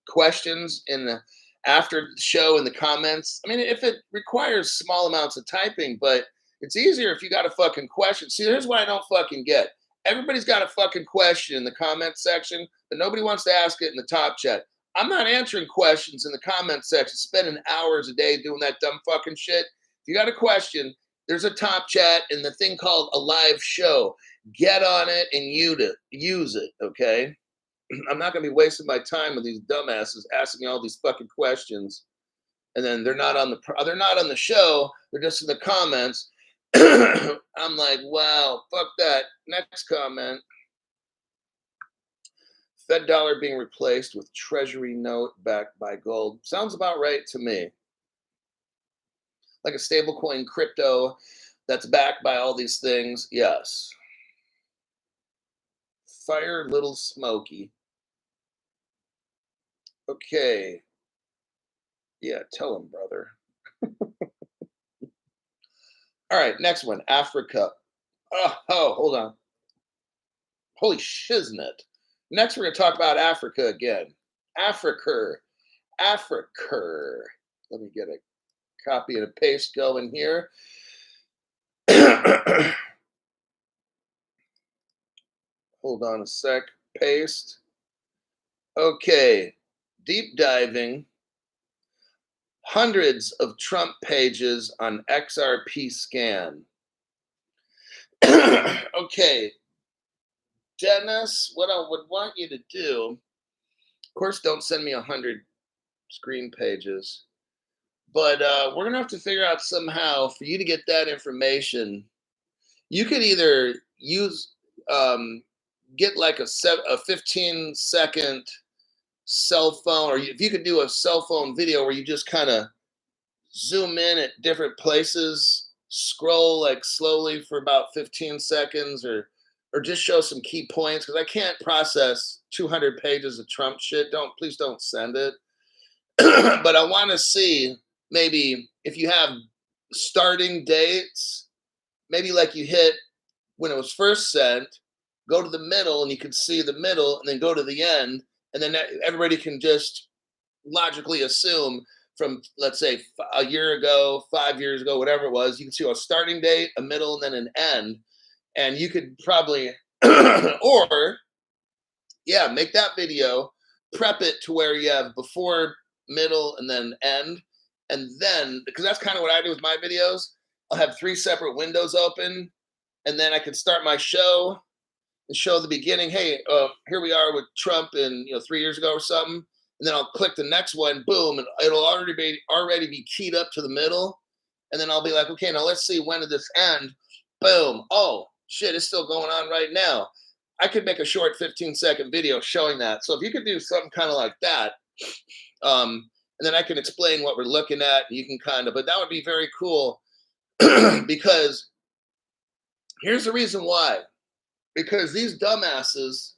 questions in the after the show in the comments. I mean, if it requires small amounts of typing, but it's easier if you got a fucking question. See, here's what I don't fucking get. Everybody's got a fucking question in the comment section, but nobody wants to ask it in the top chat. I'm not answering questions in the comment section, spending hours a day doing that dumb fucking shit. If you got a question, there's a top chat and the thing called a live show. Get on it and use it, okay? I'm not going to be wasting my time with these dumbasses asking all these fucking questions, and then they're not on the show. They're just in the comments. I'm like, wow, fuck that. Next comment. Fed dollar being replaced with treasury note backed by gold. Sounds about right to me. Like a stablecoin crypto that's backed by all these things. Yes. Fire Little Smoky. Okay. Yeah, tell him, brother. All right, next one. Africa. Oh, hold on. Holy shiznit. Next, we're going to talk about Africa again. Africa. Africa. Let me get a copy and a paste going here. Hold on a sec. Paste. Okay. Deep diving. Hundreds of Trump pages on XRP scan. Okay. Dennis, what I would want you to do, of course, don't send me 100 screen pages, but we're going to have to figure out somehow for you to get that information. You could either use get like a 15-second cell phone, or if you could do a cell phone video where you just kind of zoom in at different places, scroll like slowly for about 15 seconds, or just show some key points, because I can't process 200 pages of Trump shit. Please don't send it. But I want to see, maybe if you have starting dates, maybe like you hit when it was first sent, go to the middle and you can see the middle, and then go to the end, and then everybody can just logically assume from, let's say, a year ago, 5 years ago, whatever it was, you can see a starting date, a middle, and then an end. And you could probably, or yeah, make that video, prep it to where you have before, middle, and then end. And then, because that's kind of what I do with my videos, I'll have three separate windows open, and then I can start my show and show the beginning. Hey, here we are with Trump in 3 years ago or something, and then I'll click the next one, boom, and it'll already be keyed up to the middle, and then I'll be like, okay, now let's see, when did this end? Boom. Oh shit, it's still going on right now. I could make a short 15-second video showing that. So if you could do something kind of like that, and then I can explain what we're looking at, and you can kind of, but that would be very cool. Because here's the reason why. Because these dumbasses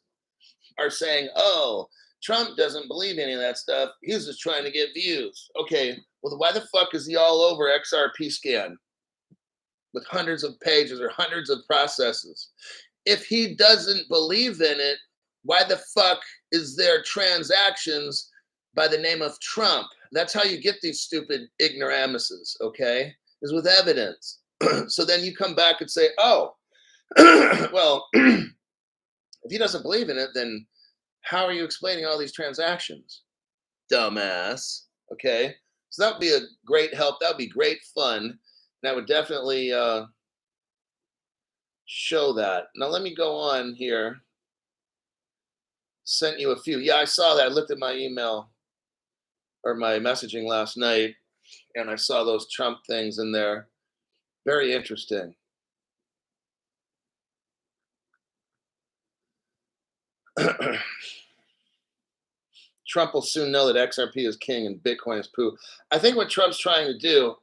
are saying, oh, Trump doesn't believe any of that stuff. He's just trying to get views. Okay, well, why the fuck is he all over XRP scan with hundreds of pages or hundreds of processes? If he doesn't believe in it, why the fuck is there transactions by the name of Trump? That's how you get these stupid ignoramuses, okay? Is with evidence. So then you come back and say, oh, well, if he doesn't believe in it, then how are you explaining all these transactions? Dumbass. Okay. So that would be a great help. That would be great fun. And I would definitely show that. Now let me go on here. Sent you a few. Yeah, I saw that. I looked at my email or my messaging last night, and I saw those Trump things in there. Very interesting. Trump will soon know that XRP is king and Bitcoin is poo. I think what Trump's trying to do,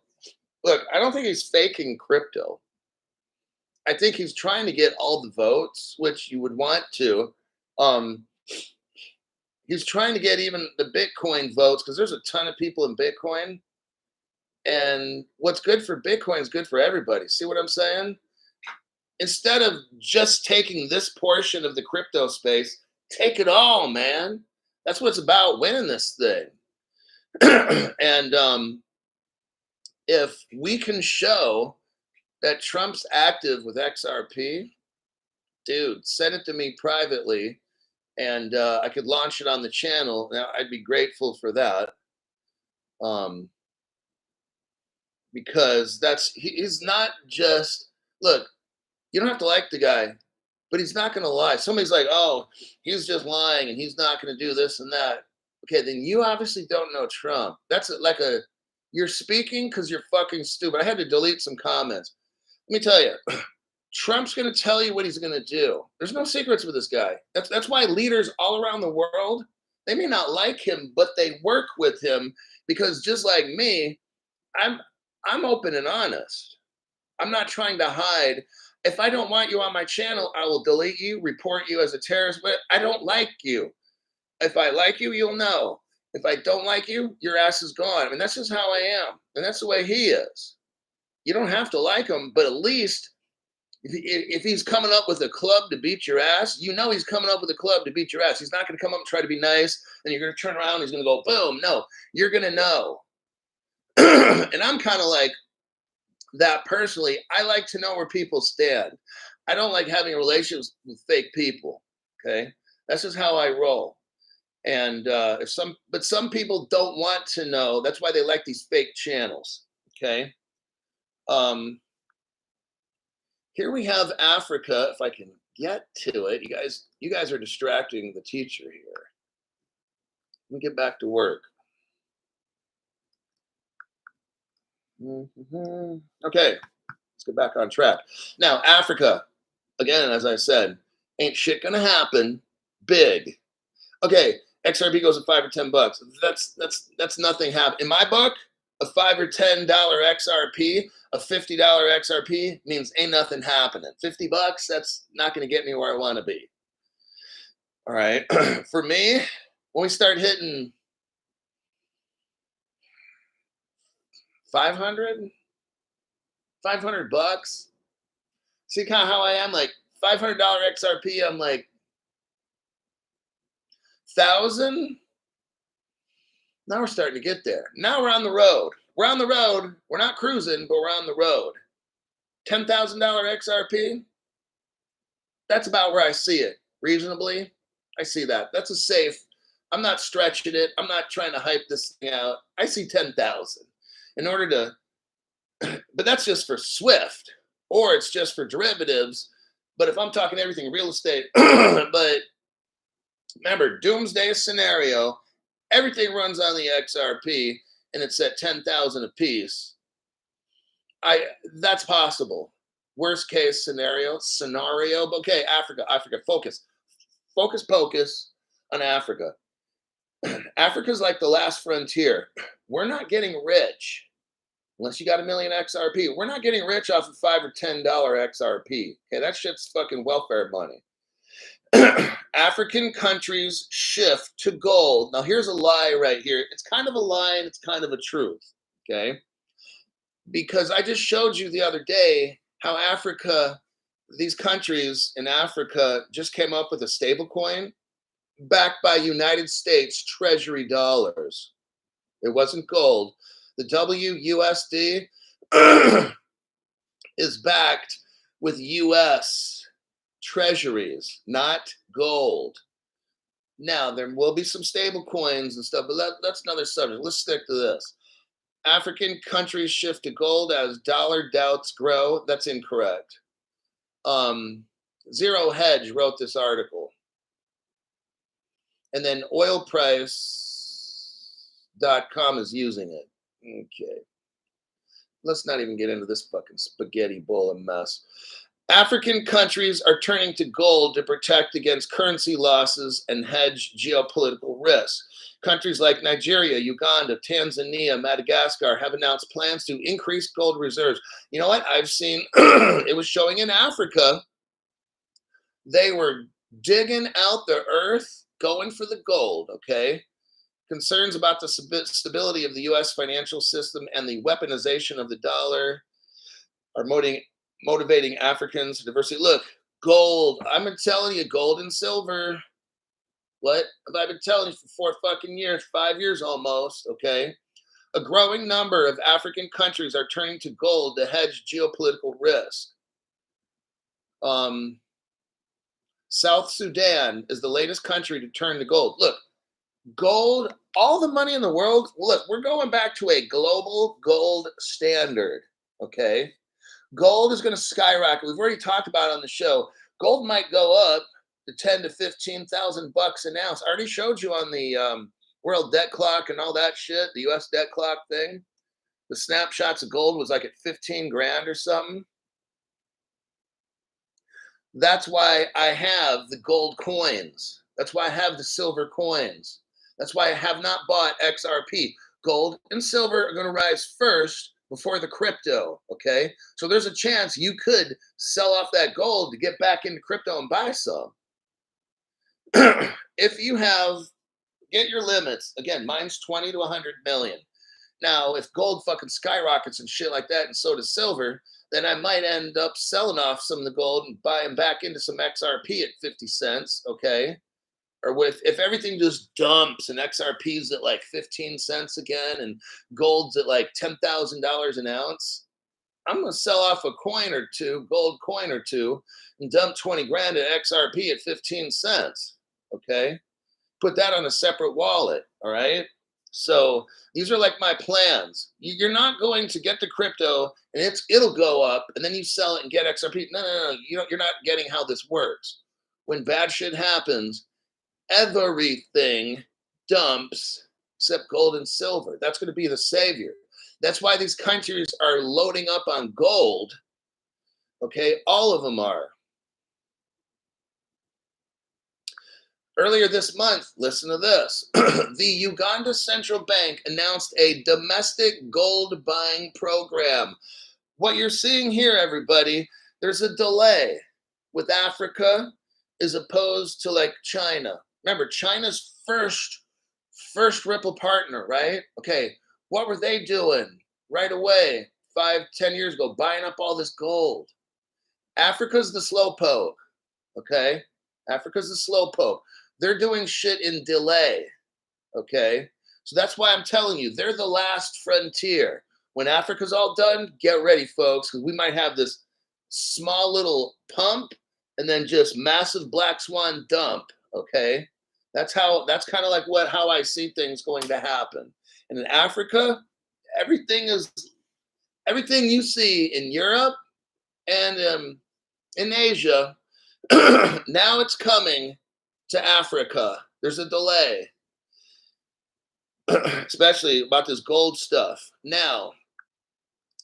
look, I don't think he's faking crypto. I think he's trying to get all the votes, which you would want to. Um, he's trying to get even the Bitcoin votes, because there's a ton of people in Bitcoin. And what's good for Bitcoin is good for everybody. See what I'm saying? Instead of just taking this portion of the crypto space, take it all, man. That's what's about, winning this thing. And if we can show that Trump's active with XRP, dude, send it to me privately, and I could launch it on the channel. Now, I'd be grateful for that, because he's not just, look. You don't have to like the guy, but he's not going to lie. Somebody's like, oh, he's just lying and he's not going to do this and that. Okay, then you obviously don't know Trump. That's like you're speaking because you're fucking stupid. I had to delete some comments. Let me tell you, Trump's going to tell you what he's going to do. There's no secrets with this guy. That's why leaders all around the world, they may not like him, but they work with him, because just like me, I'm open and honest. I'm not trying to hide. If I don't want you on my channel, I will delete you, report you as a terrorist. But I don't like you. If I like you, you'll know. If I don't like you, your ass is gone. I mean, that's just how I am. And that's the way he is. You don't have to like him, but at least if he's coming up with a club to beat your ass, you know he's coming up with a club to beat your ass. He's not going to come up and try to be nice, and you're going to turn around and he's going to go, boom. No, you're going to know. And I'm kind of like that personally. I like to know where people stand. I don't like having relationships with fake people. Okay, that's just how I roll. And but some people don't want to know. That's why they like these fake channels. Okay. Um, Here we have Africa. If I can get to it, you guys are distracting the teacher here. Let me get back to work. Okay, let's get back on track. Now, Africa, again, as I said, Ain't shit gonna happen big. Okay, XRP goes to $5 or $10. That's nothing happen. In my book, a $5 or $10 XRP, a $50 XRP means ain't nothing happening. $50, that's not gonna get me where I want to be. All right. For me, when we start hitting 500, $500, see kind of how I am, like $500 XRP, I'm like 1,000. Now we're starting to get there. Now we're on the road. We're on the road. We're not cruising, but we're on the road. $10,000 XRP, that's about where I see it. Reasonably, I see that. That's a safe. I'm not stretching it. I'm not trying to hype this thing out. I see 10,000. In order to, but that's just for Swift, or it's just for derivatives. But if I'm talking everything real estate, but remember, doomsday scenario, everything runs on the XRP and it's at 10,000 a piece. That's possible. Worst case scenario. But okay, Africa, focus on Africa. Africa's like the last frontier. We're not getting rich unless you got a million XRP. We're not getting rich off of $5 or $10 XRP. Okay, that shit's fucking welfare money. African countries shift to gold. Now, here's a lie right here. It's kind of a lie and it's kind of a truth. Okay, because I just showed you the other day how Africa, these countries in Africa just came up with a stable coin backed by United States Treasury dollars. It wasn't gold. The WUSD is backed with US treasuries, not gold. Now, there will be some stable coins and stuff, but that's another subject. Let's stick to this. African countries shift to gold as dollar doubts grow. That's incorrect. Zero Hedge wrote this article. And then oilprice.com is using it. Okay. Let's not even get into this fucking spaghetti bowl of mess. African countries are turning to gold to protect against currency losses and hedge geopolitical risks. Countries like Nigeria, Uganda, Tanzania, Madagascar have announced plans to increase gold reserves. You know what? I've seen it was showing in Africa. They were digging out the earth, going for the gold, okay? Concerns about the stability of the U.S. financial system and the weaponization of the dollar are motivating Africans to diversity. Look, gold. I've been telling you, gold and silver. What have I been telling you for 4 fucking years, 5 years almost, okay? A growing number of African countries are turning to gold to hedge geopolitical risk. South Sudan is the latest country to turn to gold. Look, gold, all the money in the world, look, we're going back to a global gold standard, okay? Gold is going to skyrocket. We've already talked about it on the show. Gold might go up to 10 to 15,000 bucks an ounce. I already showed you on the world debt clock and all that shit, the US debt clock thing. The snapshots of gold was like at 15 grand or something. That's why I have the gold coins. That's why I have the silver coins. That's why I have not bought XRP. Gold and silver are going to rise first before the crypto, okay? So there's a chance you could sell off that gold to get back into crypto and buy some. If you have, get your limits. Again, mine's 20 to 100 million. Now, if gold fucking skyrockets and shit like that, and so does silver, then I might end up selling off some of the gold and buying back into some XRP at 50 cents, okay? Or if everything just dumps and XRP's at like 15 cents again and gold's at like $10,000 an ounce, I'm going to sell off a coin or two, gold coin or two, and dump 20 grand at XRP at 15 cents, okay? Put that on a separate wallet, all right? So these are like my plans. You're not going to get the crypto and it'll go up and then you sell it and get XRP. No. You're not getting how this works. When bad shit happens, everything dumps except gold and silver. That's going to be the savior. That's why these countries are loading up on gold. Okay, all of them are. Earlier this month, listen to this. The Uganda Central Bank announced a domestic gold buying program. What you're seeing here, everybody, there's a delay with Africa as opposed to like China. Remember, China's first Ripple partner, right? Okay, what were they doing right away 5, 10 years ago? Buying up all this gold. Africa's the slowpoke, okay? Africa's the slowpoke. They're doing shit in delay, okay? So that's why I'm telling you, they're the last frontier. When Africa's all done, get ready, folks, because we might have this small little pump and then just massive black swan dump, okay? That's kind of like how I see things going to happen. And in Africa, everything you see in Europe and in Asia, now it's coming to Africa. There's a delay, especially about this gold stuff. Now,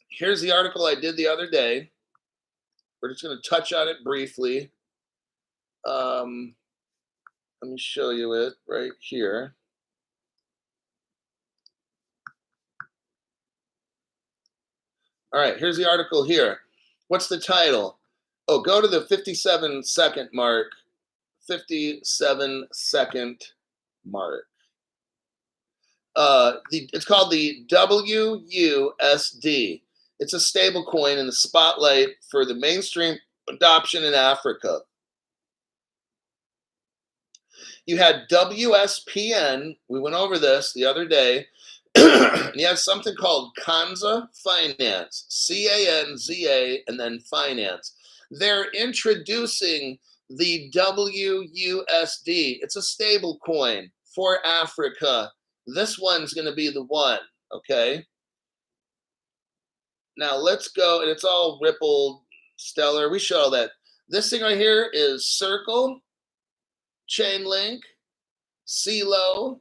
here's the article I did the other day. We're just going to touch on it briefly. Let me show you it right here. All right, here's the article here. What's the title? Oh, go to the 57-second mark. 57-second mark. It's called the WUSD. It's a stable coin in the spotlight for the mainstream adoption in Africa. You had WSPN. We went over this the other day. And you have something called Kanza Finance, CANZA, and then Finance. They're introducing the WUSD. It's a stable coin for Africa. This one's going to be the one, okay? Now let's go, and it's all Ripple, Stellar. We show all that. This thing right here is Circle, Chainlink, CeeLo.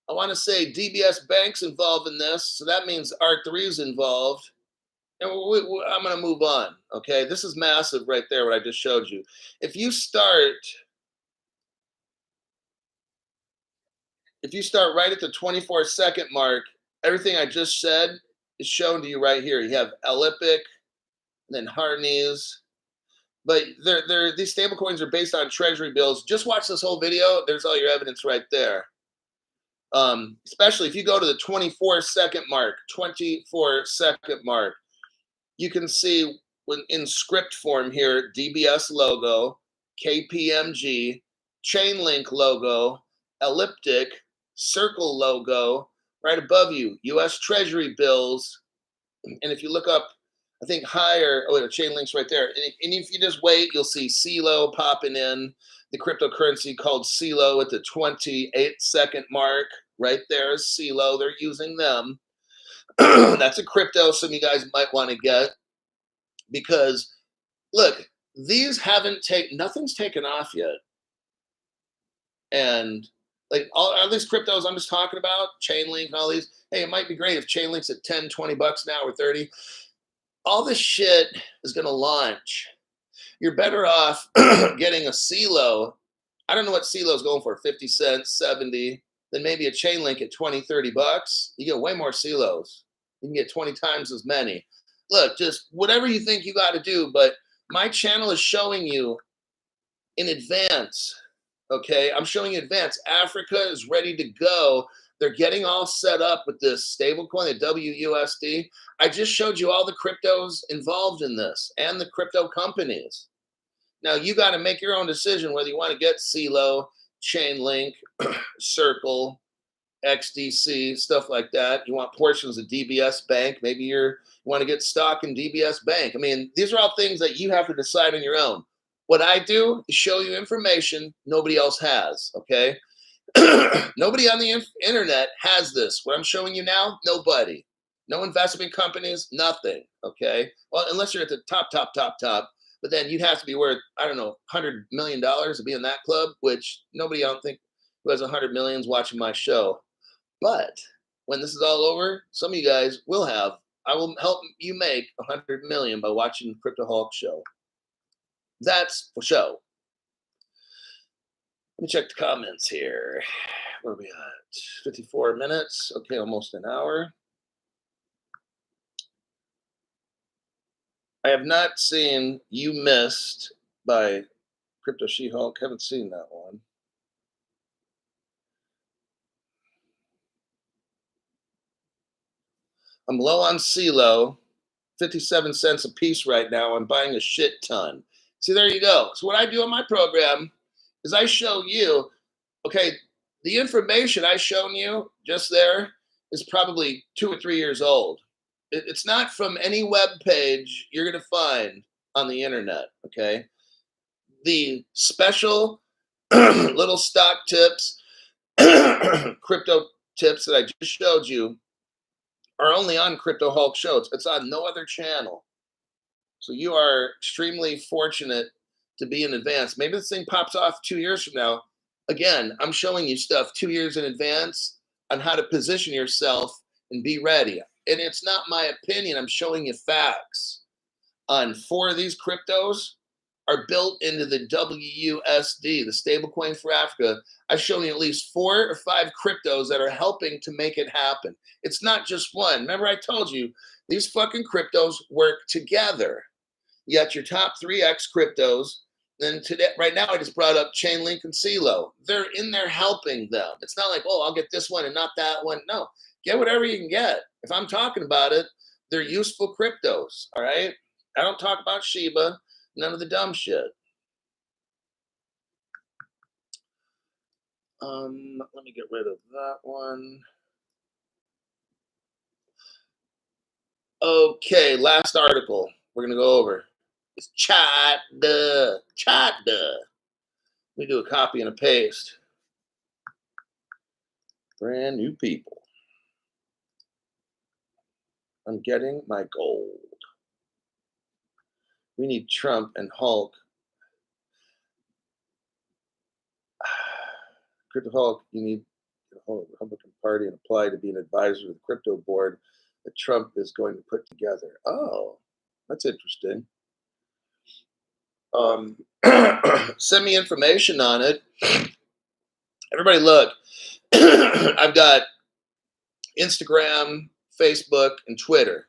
I want to say DBS Bank's involved in this, so that means R3 is involved. And I'm going to move on, okay? This is massive right there, what I just showed you. If you start right at the 24-second mark, everything I just said is shown to you right here. You have Elliptic, and then Harneys. But these stable coins are based on treasury bills. Just watch this whole video. There's all your evidence right there. Especially if you go to the 24-second mark, you can see when in script form here, DBS logo, KPMG, Chainlink logo, Elliptic, Circle logo, right above you, US Treasury bills. And if you look up, I think higher, oh, the Chainlink's right there. And if you just wait, you'll see CeeLo popping in, the cryptocurrency called CeeLo at the 28-second mark. Right there is CeeLo. They're using them. That's a crypto some of you guys might want to get, because look, nothing's taken off yet. And like all these cryptos I'm just talking about, Chainlink and all these, hey, it might be great if Chainlink's at 10, 20 bucks now or 30. All this shit is going to launch. You're better off getting a CeeLo. I don't know what CeeLo is going for, 50 cents, 70. Then maybe a Chainlink at 20, 30 bucks. You get way more CeeLos. You can get 20 times as many. Look, just whatever you think you got to do, but my channel is showing you in advance, okay? I'm showing you in advance. Africa is ready to go. They're getting all set up with this stablecoin, the WUSD. I just showed you all the cryptos involved in this and the crypto companies. Now, you got to make your own decision whether you want to get CeeLo, Chainlink, Circle, XDC, stuff like that. You want portions of DBS Bank. Maybe you want to get stock in DBS Bank. I mean, these are all things that you have to decide on your own. What I do is show you information nobody else has, okay? Nobody on the internet has this. What I'm showing you now, nobody. No investment companies, nothing, okay? Well, unless you're at the top. But then you'd have to be worth, I don't know, $100 million to be in that club, which nobody, I don't think, who has 100 millions watching my show. But when this is all over, some of you guys will have. I will help you make 100 million by watching the Crypto Hulk show. That's for show. Let me check the comments here. Where are we at? 54 minutes. Okay, almost an hour. I have not seen You Missed by Crypto She-Hulk. Haven't seen that one. I'm low on CeeLo, 57 cents a piece right now. I'm buying a shit ton. See, there you go. So what I do on my program is I show you, okay, the information I shown you just there is probably 2 or 3 years old. It's not from any web page you're going to find on the internet, okay? The special little stock tips, crypto tips that I just showed you are only on Crypto Hulk Show. It's on no other channel. So you are extremely fortunate to be in advance. Maybe this thing pops off 2 years from now. Again, I'm showing you stuff 2 years in advance on how to position yourself and be ready. And it's not my opinion. I'm showing you facts. On 4 of these cryptos are built into the WUSD, the stablecoin for Africa. I've shown you at least 4 or 5 cryptos that are helping to make it happen. It's not just one. Remember, I told you these fucking cryptos work together. You got your top 3x cryptos. Then today, right now, I just brought up Chainlink and CeeLo. They're in there helping them. It's not like, oh, I'll get this one and not that one. No, get whatever you can get. If I'm talking about it, they're useful cryptos. All right. I don't talk about Shiba, none of the dumb shit. Let me get rid of that one. Okay, last article we're gonna go over. It's Chada. Chada. We do a copy and a paste. Brand new people. I'm getting my gold. We need Trump and Hulk. Crypto Hulk, you need the whole Republican Party and apply to be an advisor to the crypto board that Trump is going to put together. Oh, that's interesting. Send me information on it. Everybody look. I've got Instagram, Facebook, and Twitter.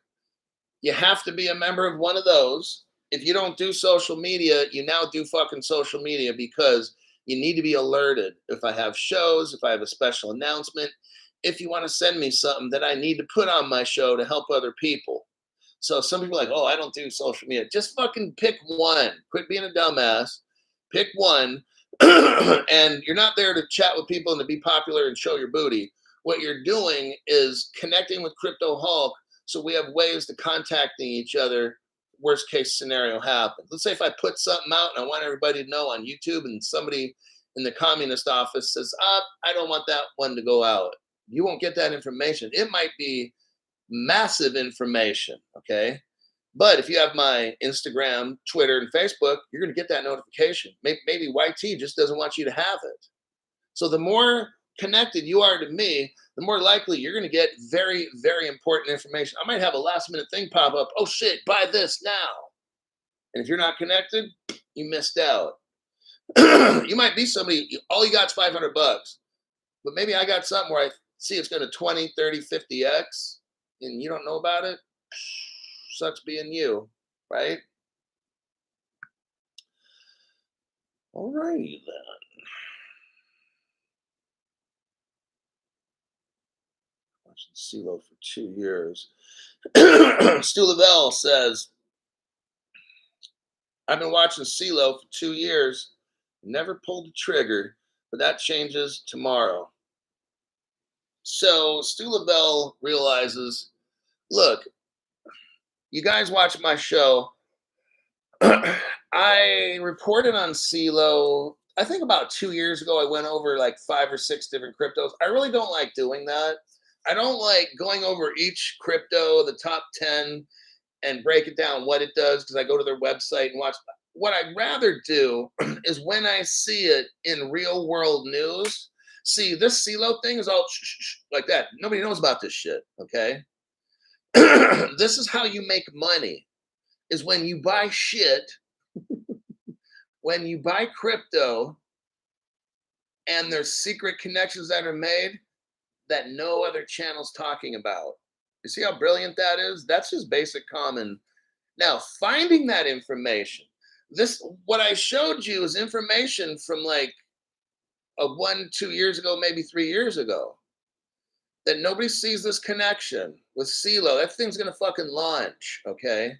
You have to be a member of one of those. If you don't do social media, you now do fucking social media because you need to be alerted. If I have shows, if I have a special announcement, if you want to send me something that I need to put on my show to help other people. So some people are like, oh, I don't do social media. Just fucking pick one. Quit being a dumbass. Pick one. And you're not there to chat with people and to be popular and show your booty. What you're doing is connecting with Crypto Hulk so we have ways to contacting each other. Worst case scenario happens. Let's say if I put something out and I want everybody to know on YouTube and somebody in the communist office says, I don't want that one to go out. You won't get that information. It might be massive information, okay? But if you have my Instagram, Twitter, and Facebook, you're going to get that notification. Maybe YT just doesn't want you to have it. So the more connected you are to me, the more likely you're going to get very, very important information. I might have a last minute thing pop up. Oh shit, buy this now. And if you're not connected, you missed out. You might be somebody, all you got is $500, but maybe I got something where I see it's going to 20, 30, 50x and you don't know about it. Sucks being you, right? All righty then. Watching CeeLo for 2 years. Stu Lavelle says, I've been watching CeeLo for 2 years, never pulled the trigger, but that changes tomorrow. So Stu Lavelle realizes, look, you guys watch my show. I reported on CeeLo, I think about 2 years ago. I went over like 5 or 6 different cryptos. I really don't like doing that. I don't like going over each crypto, the top 10, and break it down what it does because I go to their website and watch. What I'd rather do is when I see it in real world news, see this CeeLo thing is all like that. Nobody knows about this shit, okay? This is how you make money, is when you buy shit, when you buy crypto And there's secret connections that are made that no other channel's talking about. You see how brilliant that is? That's just basic common. Now, finding that information, this what I showed you is information from like 2 years ago, maybe 3 years ago. That nobody sees this connection with CeeLo. That thing's gonna fucking launch, okay?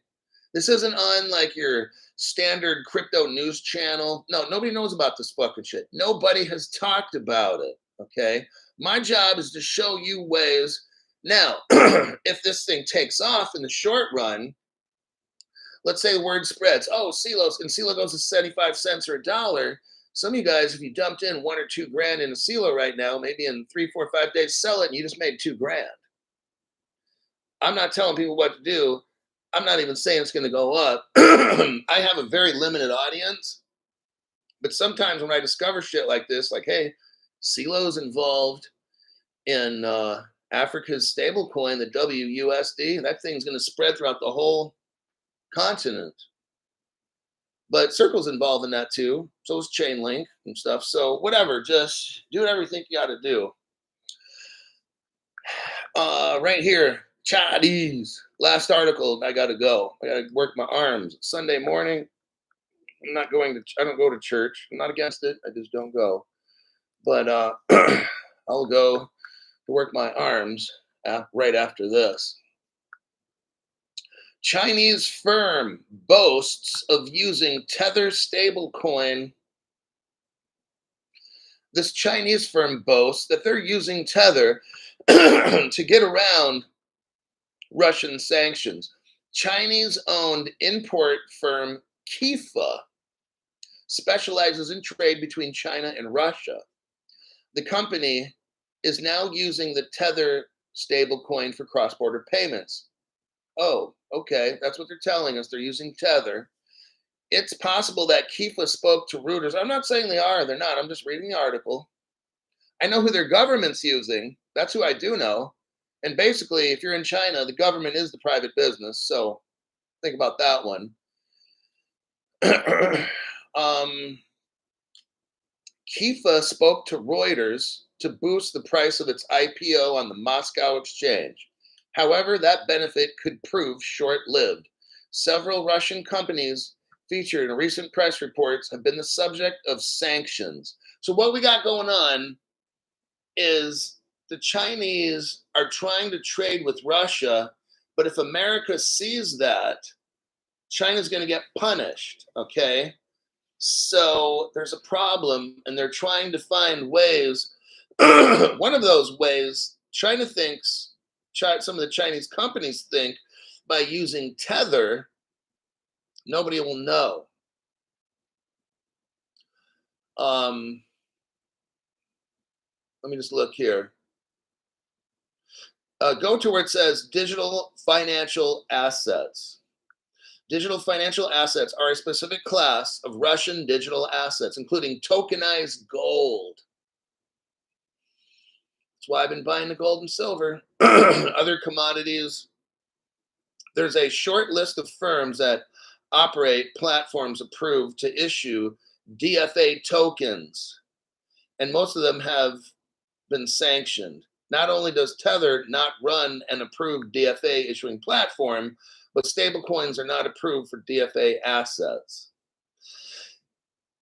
This isn't on like your standard crypto news channel. No, nobody knows about this fucking shit. Nobody has talked about it, okay? My job is to show you ways. Now, if this thing takes off in the short run, let's say the word spreads. Oh, CeeLo goes to 75 cents or a dollar. Some of you guys, if you dumped in 1 or 2 grand in a CeeLo right now, maybe in 3, 4, 5 days, sell it and you just made 2 grand. I'm not telling people what to do. I'm not even saying it's going to go up. I have a very limited audience, but sometimes when I discover shit like this, like, hey, CeeLo's involved in Africa's stablecoin, the WUSD, that thing's going to spread throughout the whole continent. But Circle's involved in that too. So is Chainlink and stuff. So whatever, just do whatever you think you got to do. Right here, Chinese. Last article. I got to go. I got to work my arms. It's Sunday morning. I'm not going to. I don't go to church. I'm not against it. I just don't go. But I'll go to work my arms right after this. Chinese firm boasts of using Tether stablecoin. This Chinese firm boasts that they're using Tether to get around Russian sanctions. Chinese-owned import firm Kifa specializes in trade between China and Russia. The company is now using the Tether stablecoin for cross-border payments. Oh, okay, that's what they're telling us. They're using Tether. It's possible that Kifa spoke to Reuters. I'm not saying they are, they're not. I'm just reading the article. I know who their government's using. That's who I do know. And basically, if you're in China, the government is the private business. So think about that one. Kifa spoke to Reuters to boost the price of its IPO on the Moscow exchange. However, that benefit could prove short-lived. Several Russian companies featured in recent press reports have been the subject of sanctions. So what we got going on is the Chinese are trying to trade with Russia, but if America sees that, China's going to get punished, okay? So there's a problem, and they're trying to find ways. One of those ways, China thinks, some of the Chinese companies think, by using Tether, nobody will know. Let me just look here. Go to where it says digital financial assets. Digital financial assets are a specific class of Russian digital assets, including tokenized gold. That's why I've been buying the gold and silver. Other commodities. There's a short list of firms that operate platforms approved to issue DFA tokens, and most of them have been sanctioned. Not only does Tether not run an approved DFA issuing platform, but stablecoins are not approved for DFA assets.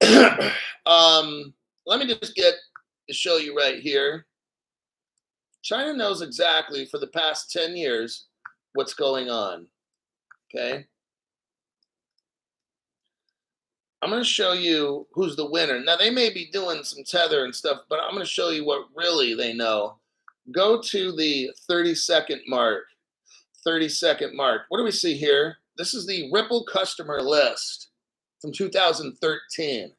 Let me just show you right here. China knows exactly for the past 10 years what's going on, okay? I'm going to show you who's the winner. Now, they may be doing some Tether and stuff, but I'm going to show you what really they know. Go to the 30-second mark. 30-second mark. What do we see here? This is the Ripple customer list from 2013.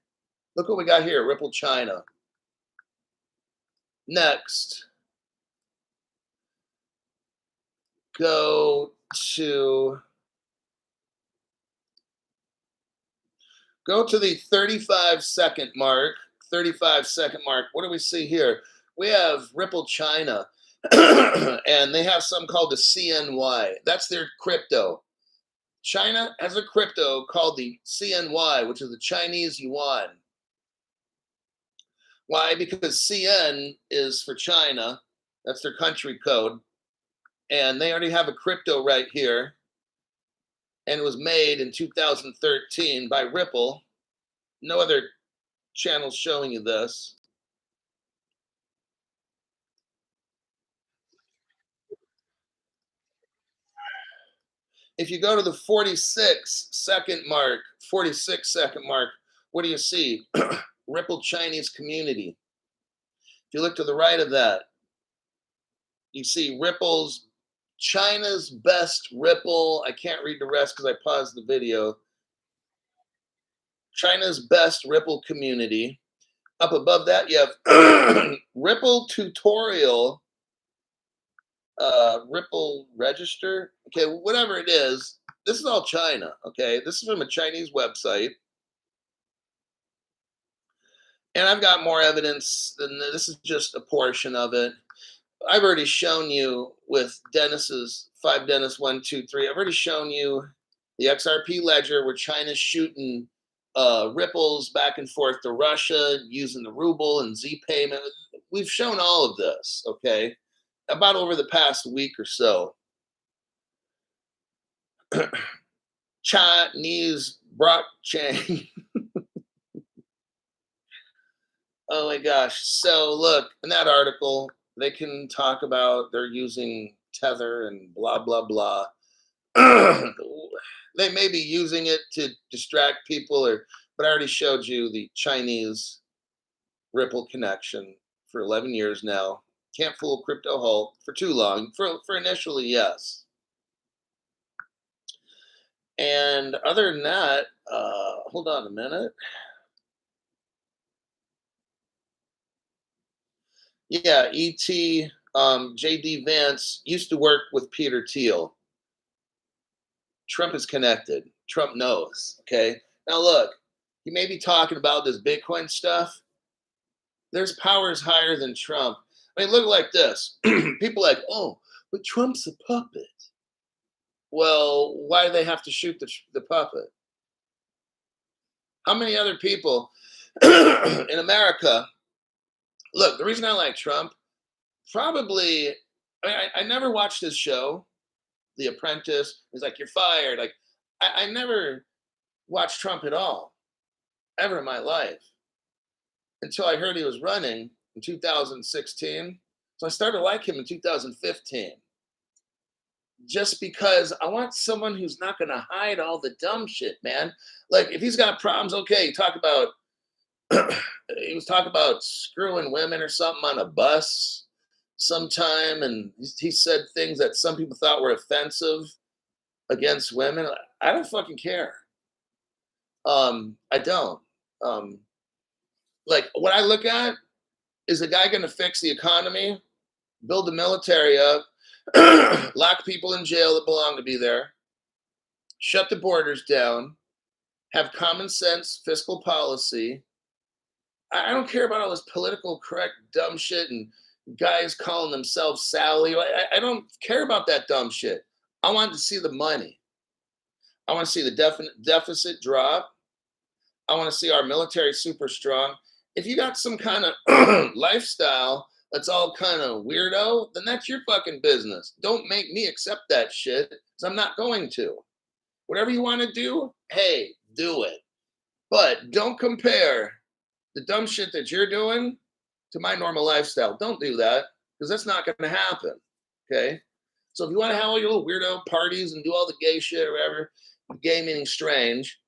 Look what we got here, Ripple China. Next, go to the 35-second mark. 35-second mark. What do we see here? We have Ripple China, and they have something called the CNY. That's their crypto. China has a crypto called the CNY, which is the Chinese yuan. Why? Because CN is for China. That's their country code. And they already have a crypto right here. And it was made in 2013 by Ripple. No other channel showing you this. If you go to the 46-second mark, what do you see? Ripple Chinese community. If you look to the right of that, you see Ripple's China's best Ripple. I can't read the rest because I paused the video. China's best Ripple community. Up above that, you have Ripple tutorial, Ripple register. Okay, whatever it is, this is all China. Okay, this is from a Chinese website. And I've got more evidence than this is just a portion of it. I've already shown you with Dennis's 5 Dennis 123. I've already shown you the XRP ledger where China's shooting ripples back and forth to Russia using the ruble and Z payment. We've shown all of this, okay, about over the past week or so. Chinese blockchain. Oh my gosh. So look, in that article, they can talk about they're using Tether and blah, blah, blah. They may be using it to distract people, but I already showed you the Chinese Ripple connection for 11 years now. Can't fool Crypto Hulk for too long. For initially, yes. And other than that, hold on a minute. Yeah, ET, JD Vance used to work with Peter Thiel. Trump is connected. Trump knows. Okay. Now look, he may be talking about this Bitcoin stuff. There's powers higher than Trump. I mean, look like this. People like, oh, but Trump's a puppet. Well, why do they have to shoot the puppet? How many other people in America? Look, the reason I like Trump, probably, I never watched his show, The Apprentice. He's like, you're fired. Like, I never watched Trump at all, ever in my life, until I heard he was running in 2016. So I started to like him in 2015. Just because I want someone who's not going to hide all the dumb shit, man. Like, if he's got problems, okay, talk about, he was talking about screwing women or something on a bus sometime. And he said things that some people thought were offensive against women. I don't fucking care. I don't. Like, what I look at is a guy going to fix the economy, build the military up, lock people in jail that belong to be there, shut the borders down, have common sense fiscal policy. I don't care about all this political correct dumb shit and guys calling themselves Sally. I don't care about that dumb shit. I want to see the money. I want to see the deficit drop. I want to see our military super strong. If you got some kind of lifestyle that's all kind of weirdo, then that's your fucking business. Don't make me accept that shit because I'm not going to. Whatever you want to do, hey, do it. But don't compare the dumb shit that you're doing to my normal lifestyle. Don't do that because that's not going to happen. Okay. So if you want to have all your little weirdo parties and do all the gay shit or whatever, gay meaning strange,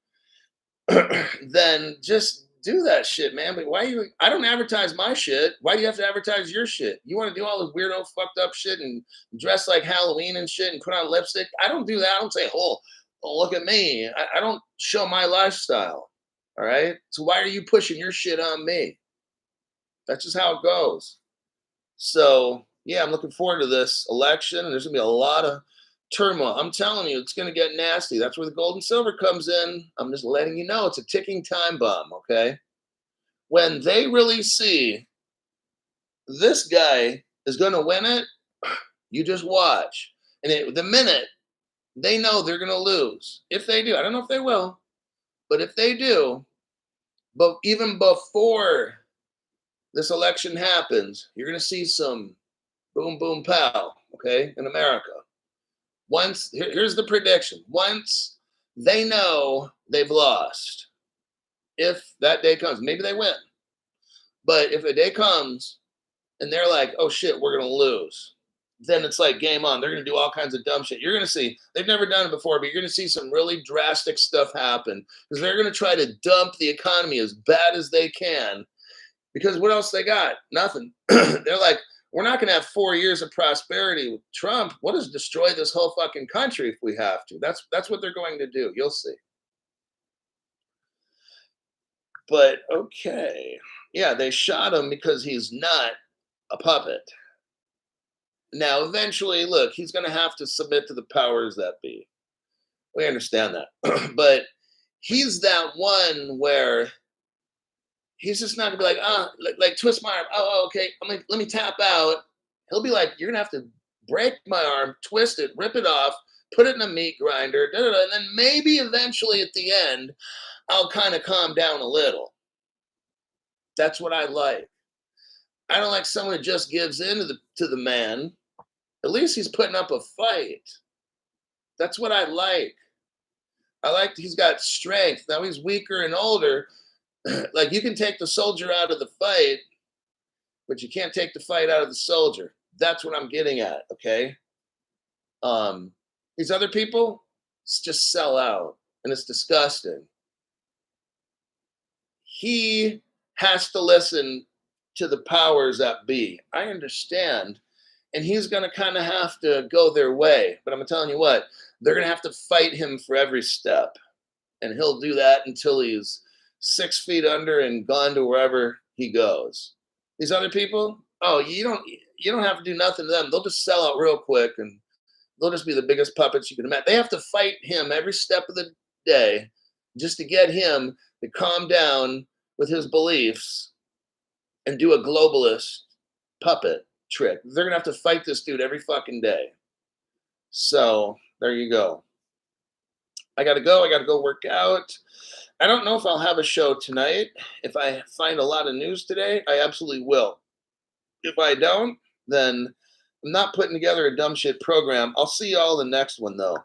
then just do that shit, man. But why you? I don't advertise my shit. Why do you have to advertise your shit? You want to do all the weirdo, fucked up shit and dress like Halloween and shit and put on lipstick? I don't do that. I don't say, oh look at me. I don't show my lifestyle. All right. So why are you pushing your shit on me? That's just how it goes. So yeah, I'm looking forward to this election, and there's gonna be a lot of turmoil. I'm telling you, it's going to get nasty. That's where the gold and silver comes in. I'm just letting you know it's a ticking time bomb, okay? When they really see this guy is going to win it, you just watch. And the minute they know they're going to lose, if they do, I don't know if they will, but if they do, but even before This election happens, you're going to see some boom, boom, pow, okay, in America. Here's the prediction. Once they know they've lost, if that day comes, maybe they win. But if a day comes and they're like, oh shit, we're going to lose, then it's like game on. They're going to do all kinds of dumb shit. You're going to see, they've never done it before, but you're going to see some really drastic stuff happen because they're going to try to dump the economy as bad as they can. Because what else they got? Nothing. They're like, we're not going to have 4 years of prosperity with Trump. What does destroy this whole fucking country if we have to? That's what they're going to do. You'll see. But okay. Yeah, they shot him because he's not a puppet. Now, eventually, look, he's going to have to submit to the powers that be. We understand that. But he's that one where he's just not going to be like, like twist my arm. Oh, okay. Let me tap out. He'll be like, you're going to have to break my arm, twist it, rip it off, put it in a meat grinder, and then maybe eventually at the end, I'll kind of calm down a little. That's what I like. I don't like someone who just gives in to the man. At least he's putting up a fight. That's what I like. I like he's got strength. Now he's weaker and older. Like you can take the soldier out of the fight, but you can't take the fight out of the soldier. That's what I'm getting at. Okay. These other people just sell out, and it's disgusting. He has to listen to the powers that be. I understand. And he's going to kind of have to go their way. But I'm telling you what, they're going to have to fight him for every step. And he'll do that until he's 6 feet under and gone to wherever he goes. These other people, oh, you don't have to do nothing to them. They'll just sell out real quick and they'll just be the biggest puppets you can imagine. They have to fight him every step of the day just to get him to calm down with his beliefs and do a globalist puppet trick. They're gonna have to fight this dude every fucking day. So there you go. I gotta go work out. I don't know if I'll have a show tonight. If I find a lot of news today, I absolutely will. If I don't, then I'm not putting together a dumb shit program. I'll see y'all in the next one though.